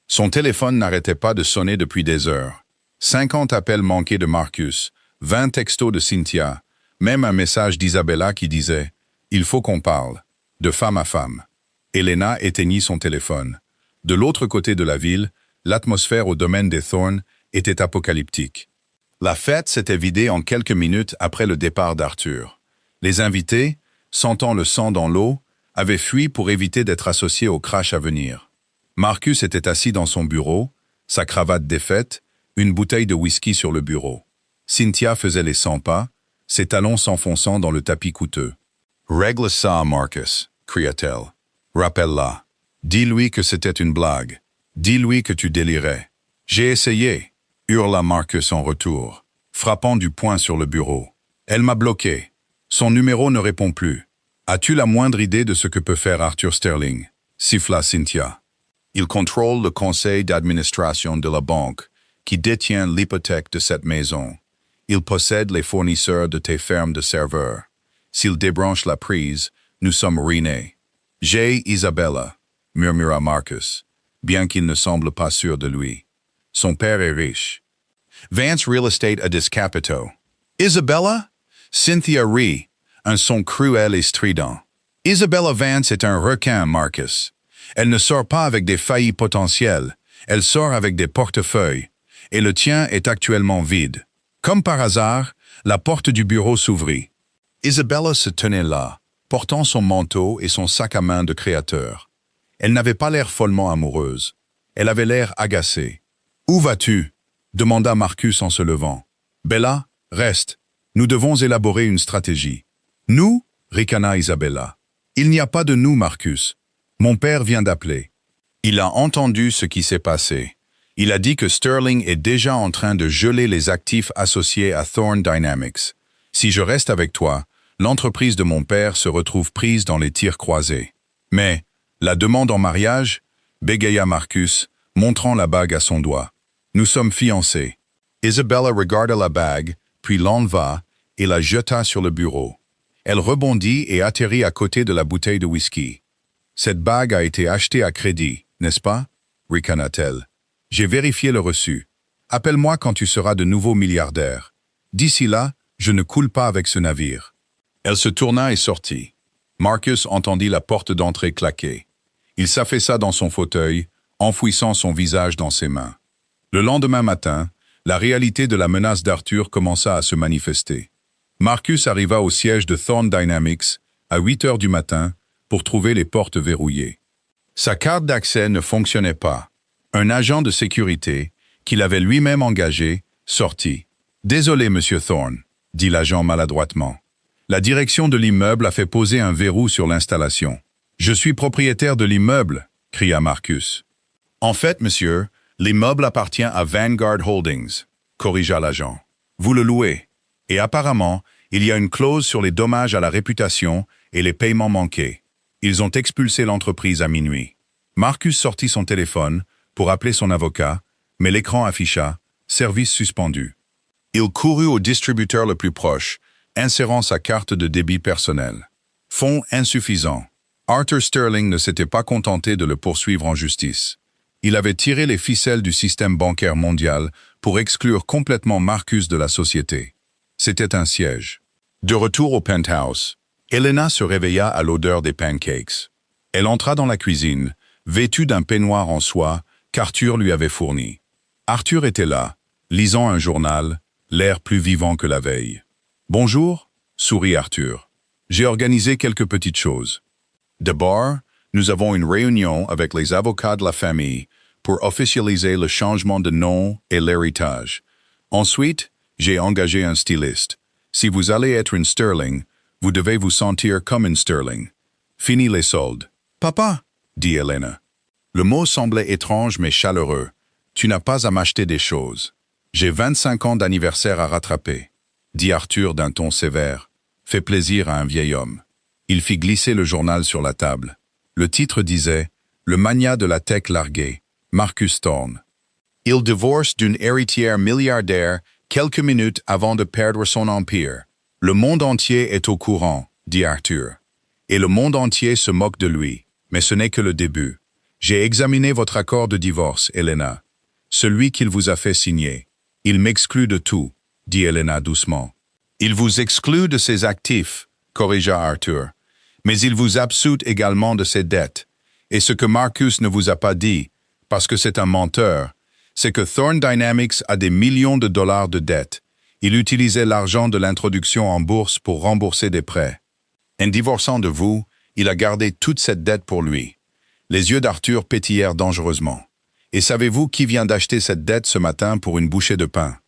Son téléphone n'arrêtait pas de sonner depuis des heures. 50 appels manqués de Marcus, 20 textos de Cynthia, même un message d'Isabella qui disait « Il faut qu'on parle », de femme à femme. Helena éteignit son téléphone. De l'autre côté de la ville, l'atmosphère au domaine des Thorn était apocalyptique. La fête s'était vidée en quelques minutes après le départ d'Arthur. Les invités, sentant le sang dans l'eau, avaient fui pour éviter d'être associés au crash à venir. Marcus était assis dans son bureau, sa cravate défaite, une bouteille de whisky sur le bureau. Cynthia faisait les 100 pas, ses talons s'enfonçant dans le tapis coûteux. « Règle ça, Marcus » cria-t-elle. « Rappelle-la. Dis-lui que c'était une blague. Dis-lui que tu délirais. »« J'ai essayé » hurla Marcus en retour, frappant du poing sur le bureau. « Elle m'a bloqué. Son numéro ne répond plus. As-tu la moindre idée de ce que peut faire Arthur Sterling » siffla Cynthia. Il contrôle le conseil d'administration de la banque, qui détient l'hypothèque de cette maison. Il possède les fournisseurs de tes fermes de serveurs. S'il débranche la prise, nous sommes ruinés. J'ai Isabella, murmura Marcus, bien qu'il ne semble pas sûr de lui. Son père est riche. Vance Real Estate a Discapito. Isabella? Cynthia rit, un son cruel et strident. Isabella Vance est un requin, Marcus. Elle ne sort pas avec des faillites potentielles, elle sort avec des portefeuilles, et le tien est actuellement vide. Comme par hasard, la porte du bureau s'ouvrit. Isabella se tenait là, portant son manteau et son sac à main de créateur. Elle n'avait pas l'air follement amoureuse. Elle avait l'air agacée. « Où vas-tu » demanda Marcus en se levant. « Bella, reste. Nous devons élaborer une stratégie. »« Nous » ricana Isabella. « Il n'y a pas de nous, Marcus. Mon père vient d'appeler. Il a entendu ce qui s'est passé. Il a dit que Sterling est déjà en train de geler les actifs associés à Thorn Dynamics. Si je reste avec toi, l'entreprise de mon père se retrouve prise dans les tirs croisés. Mais, la demande en mariage, bégaya Marcus, montrant la bague à son doigt. Nous sommes fiancés. Isabella regarda la bague, puis l'enleva et la jeta sur le bureau. Elle rebondit et atterrit à côté de la bouteille de whisky. « Cette bague a été achetée à crédit, n'est-ce pas » ricana-t-elle. « J'ai vérifié le reçu. Appelle-moi quand tu seras de nouveau milliardaire. D'ici là, je ne coule pas avec ce navire. » Elle se tourna et sortit. Marcus entendit la porte d'entrée claquer. Il s'affaissa dans son fauteuil, enfouissant son visage dans ses mains. Le lendemain matin, la réalité de la menace d'Arthur commença à se manifester. Marcus arriva au siège de Thorn Dynamics à 8 heures du matin pour trouver les portes verrouillées. Sa carte d'accès ne fonctionnait pas. Un agent de sécurité, qu'il avait lui-même engagé, sortit. « Désolé, monsieur Thorn », dit l'agent maladroitement. « La direction de l'immeuble a fait poser un verrou sur l'installation. »« Je suis propriétaire de l'immeuble », cria Marcus. « En fait, monsieur, l'immeuble appartient à Vanguard Holdings, » corrigea l'agent. « Vous le louez. Et apparemment, il y a une clause sur les dommages à la réputation et les paiements manqués. Ils ont expulsé l'entreprise à minuit. » Marcus sortit son téléphone pour appeler son avocat, mais l'écran afficha « Service suspendu ». Il courut au distributeur le plus proche, insérant sa carte de débit personnel. Fonds insuffisants. Arthur Sterling ne s'était pas contenté de le poursuivre en justice. Il avait tiré les ficelles du système bancaire mondial pour exclure complètement Marcus de la société. C'était un siège. De retour au penthouse, Elena se réveilla à l'odeur des pancakes. Elle entra dans la cuisine, vêtue d'un peignoir en soie qu'Arthur lui avait fourni. Arthur était là, lisant un journal, l'air plus vivant que la veille. « Bonjour », sourit Arthur. « J'ai organisé quelques petites choses. D'abord, nous avons une réunion avec les avocats de la famille pour officialiser le changement de nom et l'héritage. Ensuite, j'ai engagé un styliste. Si vous allez être une Sterling, vous devez vous sentir comme une Sterling. Fini les soldes. »« Papa » dit Elena. Le mot semblait étrange mais chaleureux. « Tu n'as pas à m'acheter des choses. J'ai 25 ans d'anniversaire à rattraper, » dit Arthur d'un ton sévère. « Fais plaisir à un vieil homme. » Il fit glisser le journal sur la table. Le titre disait « Le magnat de la tech largué, Marcus Thorn. Il divorce d'une héritière milliardaire quelques minutes avant de perdre son empire. Le monde entier est au courant, » dit Arthur. « Et le monde entier se moque de lui. Mais ce n'est que le début. J'ai examiné votre accord de divorce, Elena. Celui qu'il vous a fait signer. Il m'exclut de tout, » dit Elena doucement. « Il vous exclut de ses actifs, » corrigea Arthur. « Mais il vous absout également de ses dettes. Et ce que Marcus ne vous a pas dit, parce que c'est un menteur, c'est que Thorn Dynamics a des millions de dollars de dettes. Il utilisait l'argent de l'introduction en bourse pour rembourser des prêts. En divorçant de vous, il a gardé toute cette dette pour lui. » Les yeux d'Arthur pétillèrent dangereusement. « Et savez-vous qui vient d'acheter cette dette ce matin pour une bouchée de pain ?»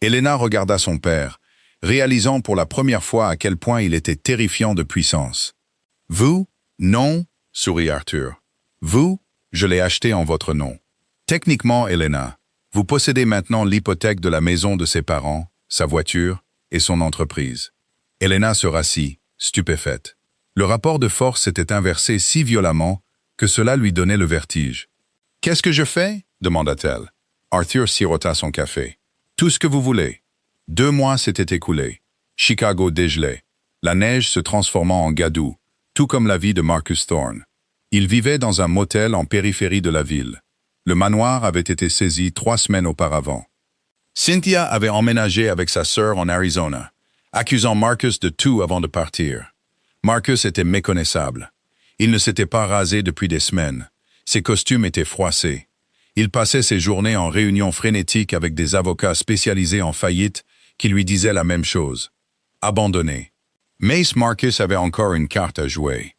Elena regarda son père, réalisant pour la première fois à quel point il était terrifiant de puissance. « Vous? Non, » sourit Arthur. « Vous? Je l'ai acheté en votre nom. Techniquement, Elena, vous possédez maintenant l'hypothèque de la maison de ses parents, sa voiture et son entreprise. » Elena se rassit, stupéfaite. Le rapport de force s'était inversé si violemment que cela lui donnait le vertige. « Qu'est-ce que je fais » demanda-t-elle. Arthur sirota son café. « Tout ce que vous voulez. » 2 mois s'étaient écoulés. Chicago dégelait. La neige se transformant en gadoue, tout comme la vie de Marcus Thorn. Il vivait dans un motel en périphérie de la ville. Le manoir avait été saisi 3 semaines auparavant. Cynthia avait emménagé avec sa sœur en Arizona, accusant Marcus de tout avant de partir. Marcus était méconnaissable. Il ne s'était pas rasé depuis des semaines. Ses costumes étaient froissés. Il passait ses journées en réunions frénétiques avec des avocats spécialisés en faillite qui lui disaient la même chose. Abandonné. Mais Marcus avait encore une carte à jouer.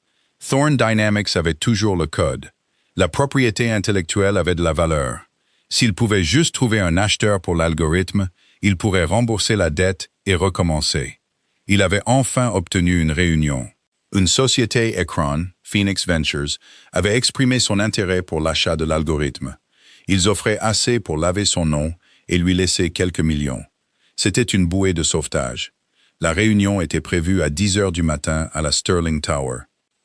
Thorn Dynamics avait toujours le code. La propriété intellectuelle avait de la valeur. S'il pouvait juste trouver un acheteur pour l'algorithme, il pourrait rembourser la dette et recommencer. Il avait enfin obtenu une réunion. Une société Ekron, Phoenix Ventures, avait exprimé son intérêt pour l'achat de l'algorithme. Ils offraient assez pour laver son nom et lui laisser quelques millions. C'était une bouée de sauvetage. La réunion était prévue à 10 heures du matin à la Sterling Tower.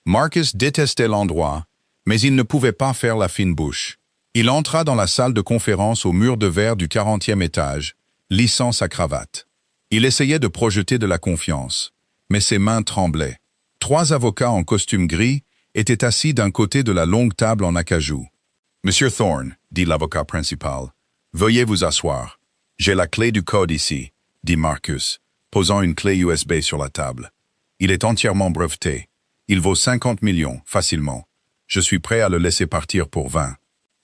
Marcus détestait l'endroit, mais il ne pouvait pas faire la fine bouche. Il entra dans la salle de conférence au mur de verre du 40e étage, lissant sa cravate. Il essayait de projeter de la confiance, mais ses mains tremblaient. 3 avocats en costume gris étaient assis d'un côté de la longue table en acajou. « Monsieur Thorne, dit l'avocat principal, veuillez vous asseoir. J'ai la clé du code ici, dit Marcus, posant une clé USB sur la table. Il est entièrement breveté. Il vaut 50 millions, facilement. Je suis prêt à le laisser partir pour 20.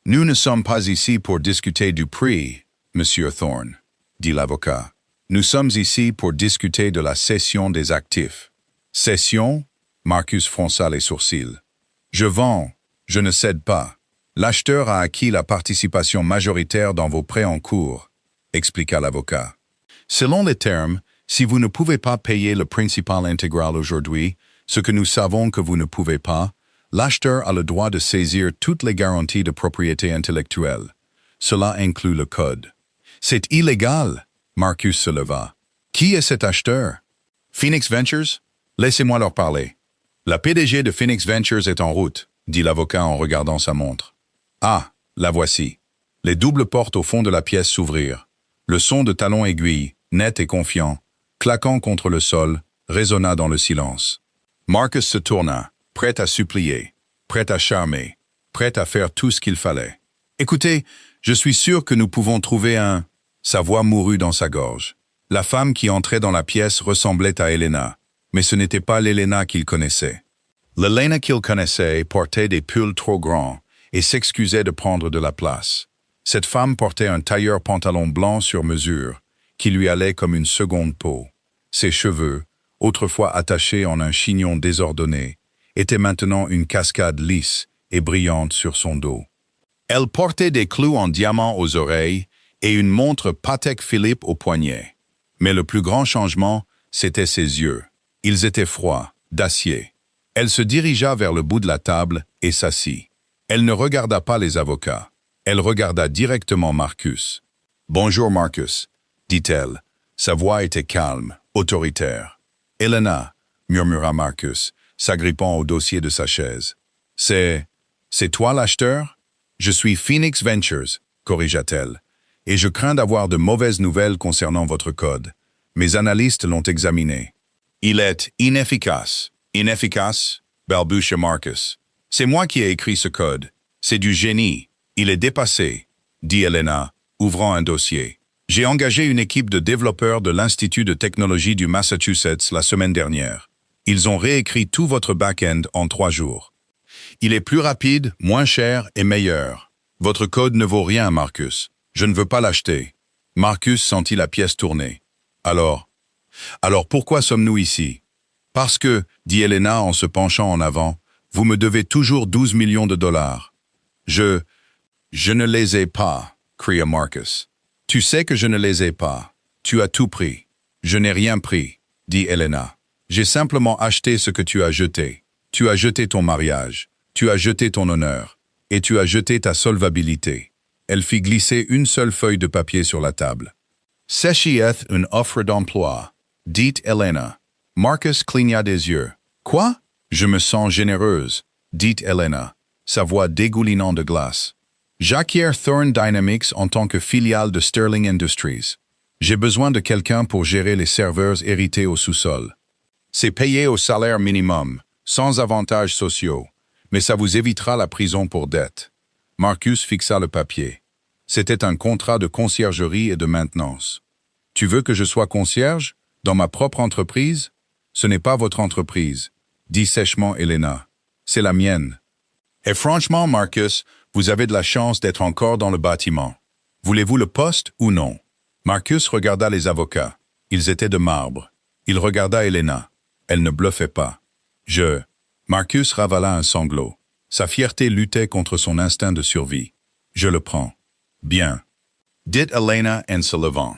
Nous ne sommes pas ici pour discuter du prix, Monsieur Thorne, dit l'avocat. Nous sommes ici pour discuter de la cession des actifs. Cession? Marcus fronça les sourcils. Je vends, je ne cède pas. L'acheteur a acquis la participation majoritaire dans vos prêts en cours, expliqua l'avocat. Selon les termes, si vous ne pouvez pas payer le principal intégral aujourd'hui, ce que nous savons que vous ne pouvez pas, l'acheteur a le droit de saisir toutes les garanties de propriété intellectuelle. Cela inclut le code. C'est illégal, Marcus se leva. Qui est cet acheteur? Phoenix Ventures? Laissez-moi leur parler. La PDG de Phoenix Ventures est en route, dit l'avocat en regardant sa montre. Ah, la voici. Les doubles portes au fond de la pièce s'ouvrirent. Le son de talons aiguilles, net et confiant, claquant contre le sol, résonna dans le silence. Marcus se tourna, prêt à supplier, prêt à charmer, prêt à faire tout ce qu'il fallait. « Écoutez, je suis sûr que nous pouvons trouver un... » Sa voix mourut dans sa gorge. La femme qui entrait dans la pièce ressemblait à Helena, mais ce n'était pas l'Helena qu'il connaissait. L'Helena qu'il connaissait portait des pulls trop grands et s'excusait de prendre de la place. Cette femme portait un tailleur pantalon blanc sur mesure, qui lui allait comme une seconde peau. Ses cheveux, autrefois attachés en un chignon désordonné, étaient maintenant une cascade lisse et brillante sur son dos. Elle portait des clous en diamant aux oreilles et une montre Patek Philippe au poignet. Mais le plus grand changement, c'était ses yeux. Ils étaient froids, d'acier. Elle se dirigea vers le bout de la table et s'assit. Elle ne regarda pas les avocats. Elle regarda directement Marcus. « Bonjour Marcus », dit-elle. Sa voix était calme, autoritaire. « Helena », murmura Marcus, s'agrippant au dossier de sa chaise. « C'est toi l'acheteur ?»« Je suis Phoenix Ventures », corrigea-t-elle, « et je crains d'avoir de mauvaises nouvelles concernant votre code. Mes analystes l'ont examiné. »« Il est inefficace. »« Inefficace ?» balbutia Marcus. « C'est moi qui ai écrit ce code. C'est du génie. Il est dépassé, » dit Helena, ouvrant un dossier. « J'ai engagé une équipe de développeurs de l'Institut de technologie du Massachusetts la semaine dernière. Ils ont réécrit tout votre back-end en 3 jours. Il est plus rapide, moins cher et meilleur. Votre code ne vaut rien, Marcus. Je ne veux pas l'acheter. » Marcus sentit la pièce tourner. « Alors pourquoi sommes-nous ici? »« Parce que, dit Helena en se penchant en avant, vous me devez toujours 12 millions de dollars. Je ne les ai pas, cria Marcus. Tu sais que je ne les ai pas. Tu as tout pris. Je n'ai rien pris, dit Helena. J'ai simplement acheté ce que tu as jeté. Tu as jeté ton mariage. Tu as jeté ton honneur. Et tu as jeté ta solvabilité. Elle fit glisser une seule feuille de papier sur la table. C'est une offre d'emploi, dit Helena. Marcus cligna des yeux. Quoi? Je me sens généreuse, dit Helena, sa voix dégoulinant de glace. J'acquiers Thorne Dynamics en tant que filiale de Sterling Industries. J'ai besoin de quelqu'un pour gérer les serveurs hérités au sous-sol. C'est payé au salaire minimum, sans avantages sociaux, mais ça vous évitera la prison pour dette. Marcus fixa le papier. C'était un contrat de conciergerie et de maintenance. Tu veux que je sois concierge, dans ma propre entreprise? Ce n'est pas votre entreprise, dit sèchement Helena. C'est la mienne. Et franchement, Marcus, vous avez de la chance d'être encore dans le bâtiment. Voulez-vous le poste ou non? Marcus regarda les avocats. Ils étaient de marbre. Il regarda Helena. Elle ne bluffait pas. Marcus ravala un sanglot. Sa fierté luttait contre son instinct de survie. Je le prends. Bien. Dit Helena en se levant.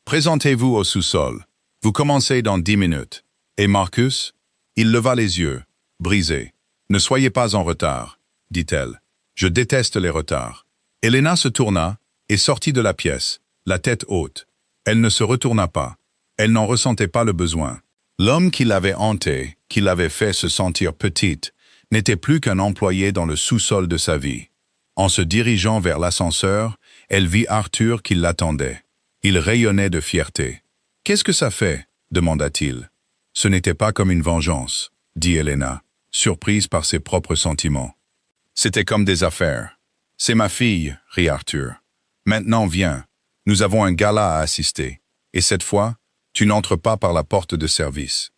Présentez-vous au sous-sol. Vous commencez dans 10 minutes. Et Marcus? Il leva les yeux, brisé. Ne soyez pas en retard, dit-elle. Je déteste les retards. Helena se tourna et sortit de la pièce, la tête haute. Elle ne se retourna pas. Elle n'en ressentait pas le besoin. L'homme qui l'avait hantée, qui l'avait fait se sentir petite, n'était plus qu'un employé dans le sous-sol de sa vie. En se dirigeant vers l'ascenseur, elle vit Arthur qui l'attendait. Il rayonnait de fierté. « Qu'est-ce que ça fait ?» demanda-t-il. « Ce n'était pas comme une vengeance, » dit Elena, surprise par ses propres sentiments. « C'était comme des affaires. »« C'est ma fille, » rit Arthur. « Maintenant viens, nous avons un gala à assister. Et cette fois, tu n'entres pas par la porte de service. »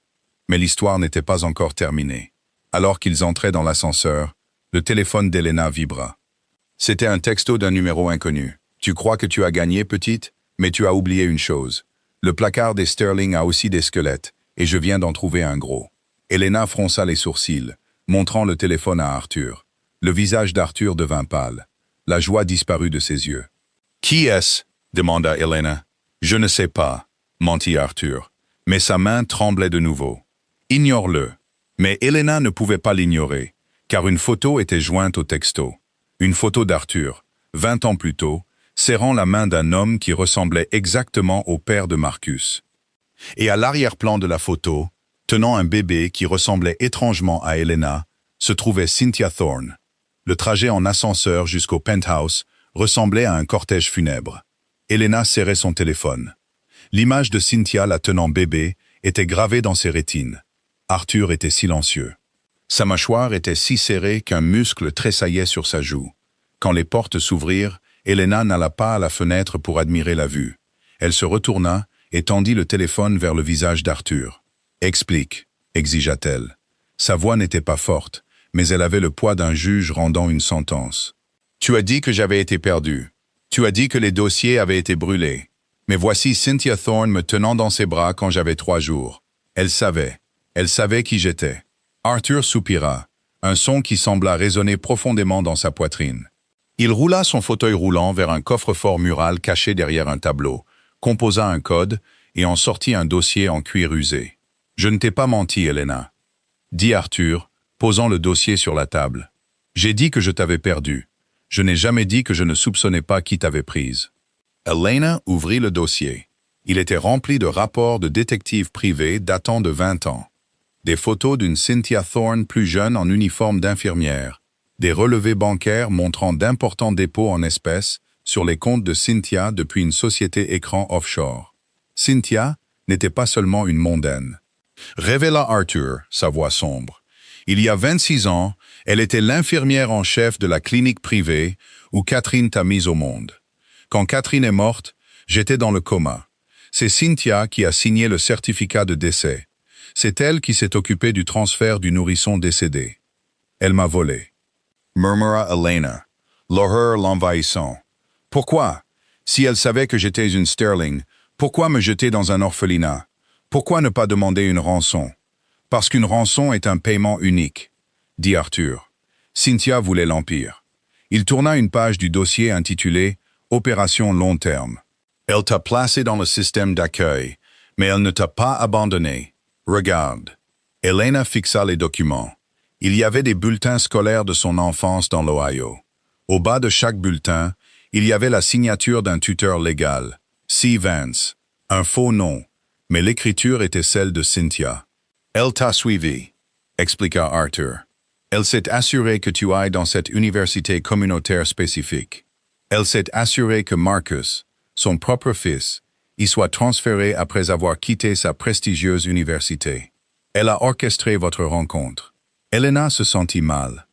Mais l'histoire n'était pas encore terminée. Alors qu'ils entraient dans l'ascenseur, le téléphone d'Elena vibra. C'était un texto d'un numéro inconnu. « Tu crois que tu as gagné, petite? Mais tu as oublié une chose. Le placard des Sterling a aussi des squelettes, et je viens d'en trouver un gros. » Elena fronça les sourcils, montrant le téléphone à Arthur. Le visage d'Arthur devint pâle. La joie disparut de ses yeux. « Qui est-ce » demanda Elena. « Je ne sais pas » mentit Arthur, mais sa main tremblait de nouveau. « Ignore-le. » Mais Elena ne pouvait pas l'ignorer, car une photo était jointe au texto. Une photo d'Arthur, 20 ans plus tôt, serrant la main d'un homme qui ressemblait exactement au père de Marcus. Et à l'arrière-plan de la photo, tenant un bébé qui ressemblait étrangement à Elena, se trouvait Cynthia Thorne. Le trajet en ascenseur jusqu'au penthouse ressemblait à un cortège funèbre. Elena serrait son téléphone. L'image de Cynthia la tenant bébé était gravée dans ses rétines. Arthur était silencieux. Sa mâchoire était si serrée qu'un muscle tressaillait sur sa joue. Quand les portes s'ouvrirent, Elena n'alla pas à la fenêtre pour admirer la vue. Elle se retourna et tendit le téléphone vers le visage d'Arthur. « Explique » exigea-t-elle. Sa voix n'était pas forte, mais elle avait le poids d'un juge rendant une sentence. « Tu as dit que j'avais été perdu. Tu as dit que les dossiers avaient été brûlés. Mais voici Cynthia Thorne me tenant dans ses bras quand j'avais 3 jours. Elle savait qui j'étais. » Arthur soupira, un son qui sembla résonner profondément dans sa poitrine. Il roula son fauteuil roulant vers un coffre-fort mural caché derrière un tableau, composa un code et en sortit un dossier en cuir usé. « Je ne t'ai pas menti, Elena, » dit Arthur, posant le dossier sur la table. « J'ai dit que je t'avais perdu. Je n'ai jamais dit que je ne soupçonnais pas qui t'avait prise. » Elena ouvrit le dossier. Il était rempli de rapports de détectives privés datant de 20 ans. Des photos d'une Cynthia Thorne plus jeune en uniforme d'infirmière. Des relevés bancaires montrant d'importants dépôts en espèces sur les comptes de Cynthia depuis une société écran offshore. Cynthia n'était pas seulement une mondaine. Révéla Arthur, sa voix sombre. Il y a 26 ans, elle était l'infirmière en chef de la clinique privée où Catherine t'a mise au monde. Quand Catherine est morte, j'étais dans le coma. C'est Cynthia qui a signé le certificat de décès. C'est elle qui s'est occupée du transfert du nourrisson décédé. Elle m'a volé. Murmura Elena, l'horreur l'envahissant. Pourquoi? Si elle savait que j'étais une Sterling, pourquoi me jeter dans un orphelinat? Pourquoi ne pas demander une rançon? Parce qu'une rançon est un paiement unique, dit Arthur. Cynthia voulait l'Empire. Il tourna une page du dossier intitulé « Opération long terme ». Elle t'a placé dans le système d'accueil, mais elle ne t'a pas abandonné. Regarde. Elena fixa les documents. Il y avait des bulletins scolaires de son enfance dans l'Ohio. Au bas de chaque bulletin, il y avait la signature d'un tuteur légal, C. Vance, un faux nom, mais l'écriture était celle de Cynthia. Elle t'a suivi, expliqua Arthur. Elle s'est assurée que tu ailles dans cette université communautaire spécifique. Elle s'est assurée que Marcus, son propre fils, y soit transféré après avoir quitté sa prestigieuse université. Elle a orchestré votre rencontre. Elena se sentit mal.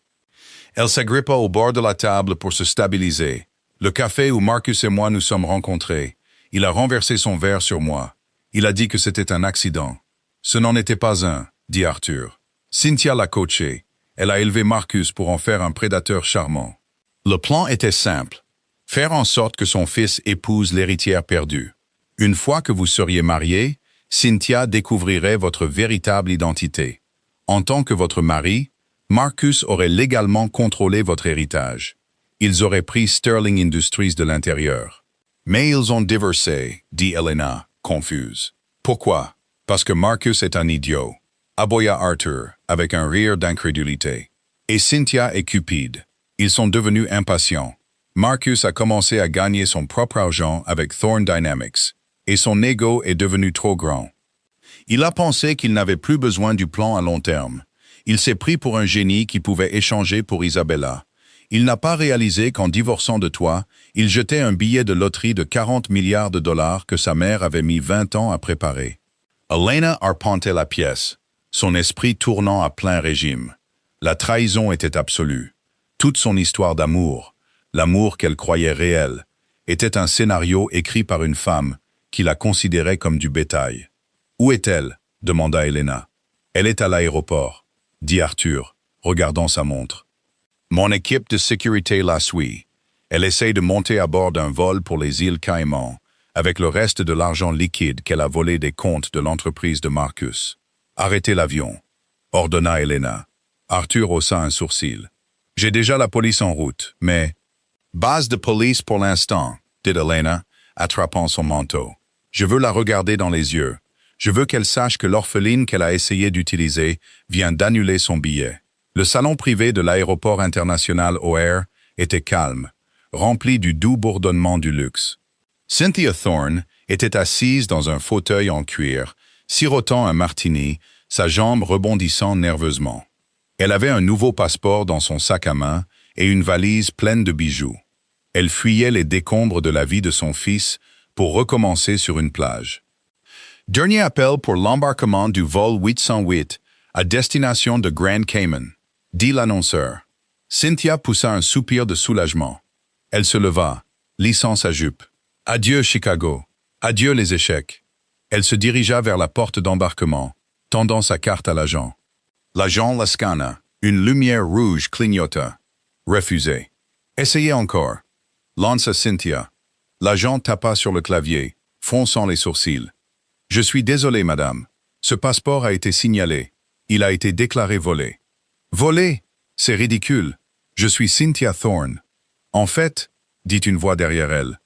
Elle s'agrippa au bord de la table pour se stabiliser. Le café où Marcus et moi nous sommes rencontrés. Il a renversé son verre sur moi. Il a dit que c'était un accident. Ce n'en était pas un, dit Arthur. Cynthia l'a coaché. Elle a élevé Marcus pour en faire un prédateur charmant. Le plan était simple. Faire en sorte que son fils épouse l'héritière perdue. Une fois que vous seriez mariés, Cynthia découvrirait votre véritable identité. En tant que votre mari, Marcus aurait légalement contrôlé votre héritage. Ils auraient pris Sterling Industries de l'intérieur. Mais ils ont divorcé, dit Elena, confuse. Pourquoi? Parce que Marcus est un idiot. Aboya Arthur, avec un rire d'incrédulité. Et Cynthia est cupide. Ils sont devenus impatients. Marcus a commencé à gagner son propre argent avec Thorne Dynamics, et son ego est devenu trop grand. Il a pensé qu'il n'avait plus besoin du plan à long terme. Il s'est pris pour un génie qui pouvait échanger pour Isabella. Il n'a pas réalisé qu'en divorçant de toi, il jetait un billet de loterie de 40 milliards de dollars que sa mère avait mis 20 ans à préparer. Elena arpentait la pièce, son esprit tournant à plein régime. La trahison était absolue. Toute son histoire d'amour, l'amour qu'elle croyait réel, était un scénario écrit par une femme qui la considérait comme du bétail. « Où est-elle » demanda Elena. « Elle est à l'aéroport », dit Arthur, regardant sa montre. « Mon équipe de sécurité la suit. Elle essaye de monter à bord d'un vol pour les îles Caïmans, avec le reste de l'argent liquide qu'elle a volé des comptes de l'entreprise de Marcus. Arrêtez l'avion, ordonna Elena. Arthur haussa un sourcil. J'ai déjà la police en route, mais... Base de police pour l'instant, dit Elena, attrapant son manteau. Je veux la regarder dans les yeux. Je veux qu'elle sache que l'orpheline qu'elle a essayé d'utiliser vient d'annuler son billet. Le salon privé de l'aéroport international O'Hare était calme, rempli du doux bourdonnement du luxe. Cynthia Thorne était assise dans un fauteuil en cuir, sirotant un martini, sa jambe rebondissant nerveusement. Elle avait un nouveau passeport dans son sac à main et une valise pleine de bijoux. Elle fuyait les décombres de la vie de son fils pour recommencer sur une plage. Dernier appel pour l'embarquement du vol 808 à destination de Grand Cayman, dit l'annonceur. Cynthia poussa un soupir de soulagement. Elle se leva, lissant sa jupe. Adieu Chicago, adieu les échecs. Elle se dirigea vers la porte d'embarquement, tendant sa carte à l'agent. L'agent la scanna, une lumière rouge clignota. Refusé. Essayez encore. Lança Cynthia. L'agent tapa sur le clavier, fronçant les sourcils. Je suis désolé, madame. Ce passeport a été signalé. Il a été déclaré volé. Volé? C'est ridicule. Je suis Cynthia Thorne. En fait, dit une voix derrière elle,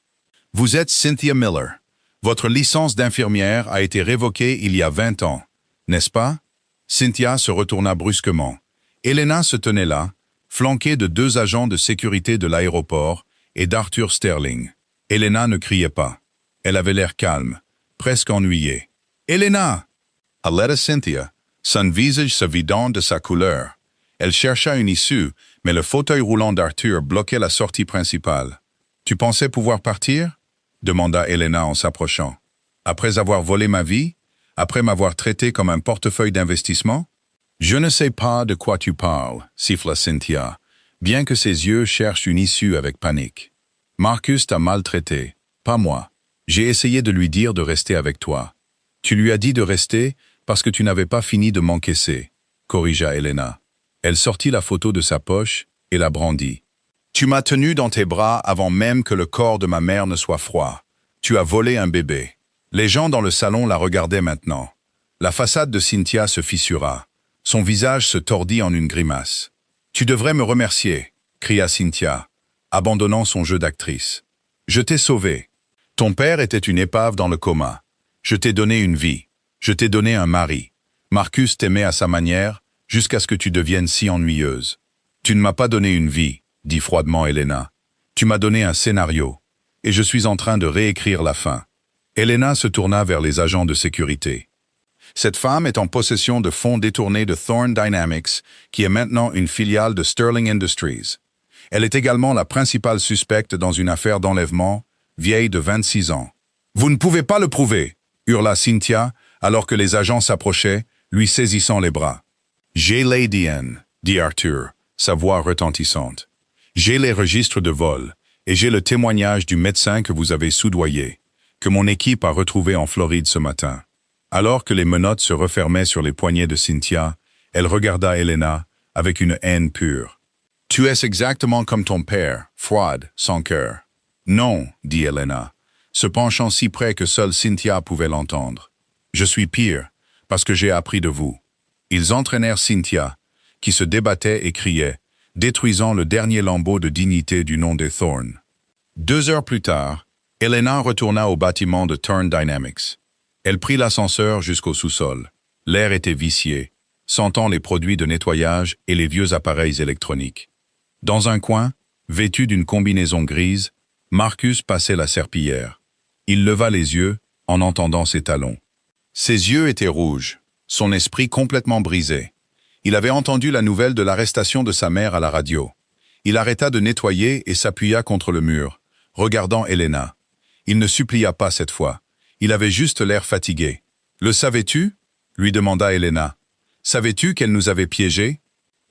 vous êtes Cynthia Miller. Votre licence d'infirmière a été révoquée il y a 20 ans, n'est-ce pas? Cynthia se retourna brusquement. Elena se tenait là, flanquée de 2 agents de sécurité de l'aéroport et d'Arthur Sterling. Elena ne criait pas. Elle avait l'air calme, presque ennuyée. « Elena !» allait Cynthia, son visage se vidant de sa couleur. Elle chercha une issue, mais le fauteuil roulant d'Arthur bloquait la sortie principale. « Tu pensais pouvoir partir ?» demanda Elena en s'approchant. « Après avoir volé ma vie? Après m'avoir traité comme un portefeuille d'investissement? » « Je ne sais pas de quoi tu parles, siffla Cynthia, bien que ses yeux cherchent une issue avec panique. « Marcus t'a maltraité, pas moi. J'ai essayé de lui dire de rester avec toi. Tu lui as dit de rester parce que tu n'avais pas fini de m'encaisser, corrigea Elena. Elle sortit la photo de sa poche et la brandit. Tu m'as tenu dans tes bras avant même que le corps de ma mère ne soit froid. Tu as volé un bébé. Les gens dans le salon la regardaient maintenant. La façade de Cynthia se fissura. Son visage se tordit en une grimace. « Tu devrais me remercier » cria Cynthia, abandonnant son jeu d'actrice. « Je t'ai sauvé. Ton père était une épave dans le coma. Je t'ai donné une vie. Je t'ai donné un mari. Marcus t'aimait à sa manière, jusqu'à ce que tu deviennes si ennuyeuse. Tu ne m'as pas donné une vie, dit froidement Elena. Tu m'as donné un scénario. Et je suis en train de réécrire la fin. » Elena se tourna vers les agents de sécurité. Cette femme est en possession de fonds détournés de Thorne Dynamics, qui est maintenant une filiale de Sterling Industries. Elle est également la principale suspecte dans une affaire d'enlèvement, vieille de 26 ans. « Vous ne pouvez pas le prouver !» hurla Cynthia, alors que les agents s'approchaient, lui saisissant les bras. « J'ai l'ADN, dit Arthur, sa voix retentissante. J'ai les registres de vol, et j'ai le témoignage du médecin que vous avez soudoyé, que mon équipe a retrouvé en Floride ce matin. » Alors que les menottes se refermaient sur les poignets de Cynthia, elle regarda Elena avec une haine pure. « Tu es exactement comme ton père, froide, sans cœur. »« Non, dit Elena, se penchant si près que seule Cynthia pouvait l'entendre. « Je suis pire, parce que j'ai appris de vous. » Ils entraînèrent Cynthia, qui se débattait et criait, détruisant le dernier lambeau de dignité du nom des Thorne. 2 heures plus tard, Elena retourna au bâtiment de Thorne Dynamics. Elle prit l'ascenseur jusqu'au sous-sol. L'air était vicié, sentant les produits de nettoyage et les vieux appareils électroniques. Dans un coin, vêtu d'une combinaison grise, Marcus passait la serpillière. Il leva les yeux en entendant ses talons. Ses yeux étaient rouges, son esprit complètement brisé. Il avait entendu la nouvelle de l'arrestation de sa mère à la radio. Il arrêta de nettoyer et s'appuya contre le mur, regardant Elena. Il ne supplia pas cette fois. Il avait juste l'air fatigué. « Le savais-tu » lui demanda Elena. « Savais-tu qu'elle nous avait piégés »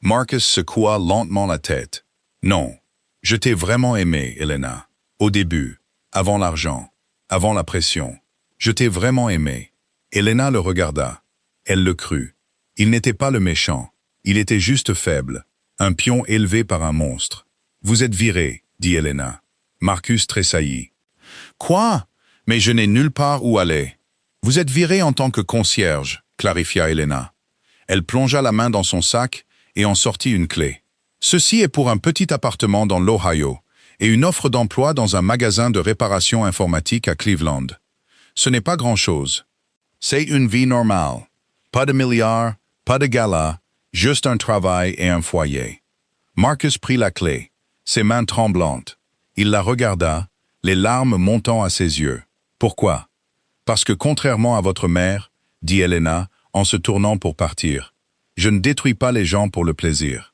Marcus secoua lentement la tête. « Non, je t'ai vraiment aimé, Elena. Au début, avant l'argent, avant la pression. Je t'ai vraiment aimé. » Elena le regarda. Elle le crut. Il n'était pas le méchant. Il était juste faible. Un pion élevé par un monstre. « Vous êtes viré, » dit Elena. Marcus tressaillit. « Quoi? Mais je n'ai nulle part où aller. »« Vous êtes viré en tant que concierge, » clarifia Elena. Elle plongea la main dans son sac et en sortit une clé. « Ceci est pour un petit appartement dans l'Ohio et une offre d'emploi dans un magasin de réparation informatique à Cleveland. Ce n'est pas grand-chose. C'est une vie normale. Pas de milliards, pas de gala, juste un travail et un foyer. » Marcus prit la clé, ses mains tremblantes. Il la regarda, les larmes montant à ses yeux. « Pourquoi? »« Parce que contrairement à votre mère, » dit Elena en se tournant pour partir, « je ne détruis pas les gens pour le plaisir. »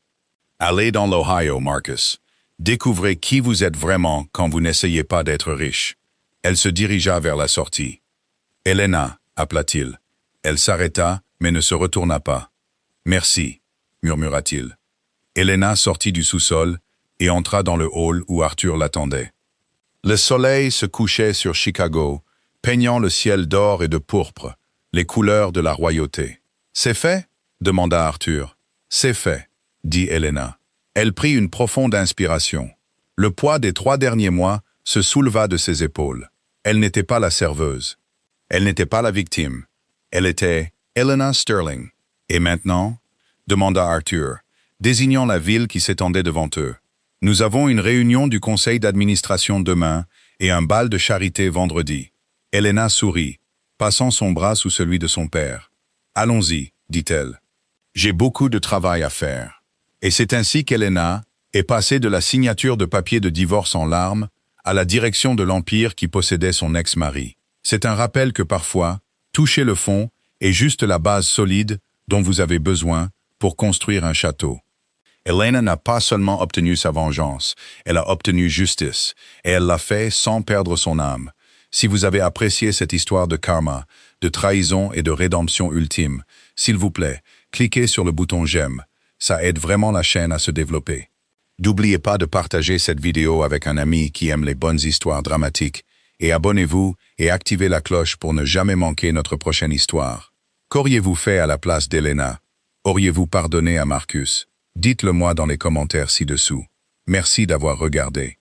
Allez dans l'Ohio, Marcus. Découvrez qui vous êtes vraiment quand vous n'essayez pas d'être riche. Elle se dirigea vers la sortie. « Elena, » appela-t-il. Elle s'arrêta, mais ne se retourna pas. « Merci, » murmura-t-il. Elena sortit du sous-sol et entra dans le hall où Arthur l'attendait. Le soleil se couchait sur Chicago, peignant le ciel d'or et de pourpre, les couleurs de la royauté. « C'est fait » demanda Arthur. « C'est fait » dit Elena. Elle prit une profonde inspiration. Le poids des 3 derniers mois se souleva de ses épaules. Elle n'était pas la serveuse. Elle n'était pas la victime. Elle était Elena Sterling. « Et maintenant » demanda Arthur, désignant la ville qui s'étendait devant eux. « Nous avons une réunion du conseil d'administration demain et un bal de charité vendredi. » Elena sourit, passant son bras sous celui de son père. « Allons-y, dit-elle. J'ai beaucoup de travail à faire. » Et c'est ainsi qu'Elena est passée de la signature de papier de divorce en larmes à la direction de l'empire qui possédait son ex-mari. C'est un rappel que parfois, toucher le fond est juste la base solide dont vous avez besoin pour construire un château. Elena n'a pas seulement obtenu sa vengeance, elle a obtenu justice, et elle l'a fait sans perdre son âme. Si vous avez apprécié cette histoire de karma, de trahison et de rédemption ultime, s'il vous plaît, cliquez sur le bouton j'aime. Ça aide vraiment la chaîne à se développer. N'oubliez pas de partager cette vidéo avec un ami qui aime les bonnes histoires dramatiques, et abonnez-vous et activez la cloche pour ne jamais manquer notre prochaine histoire. Qu'auriez-vous fait à la place d'Elena? Auriez-vous pardonné à Marcus? Dites-le moi dans les commentaires ci-dessous. Merci d'avoir regardé.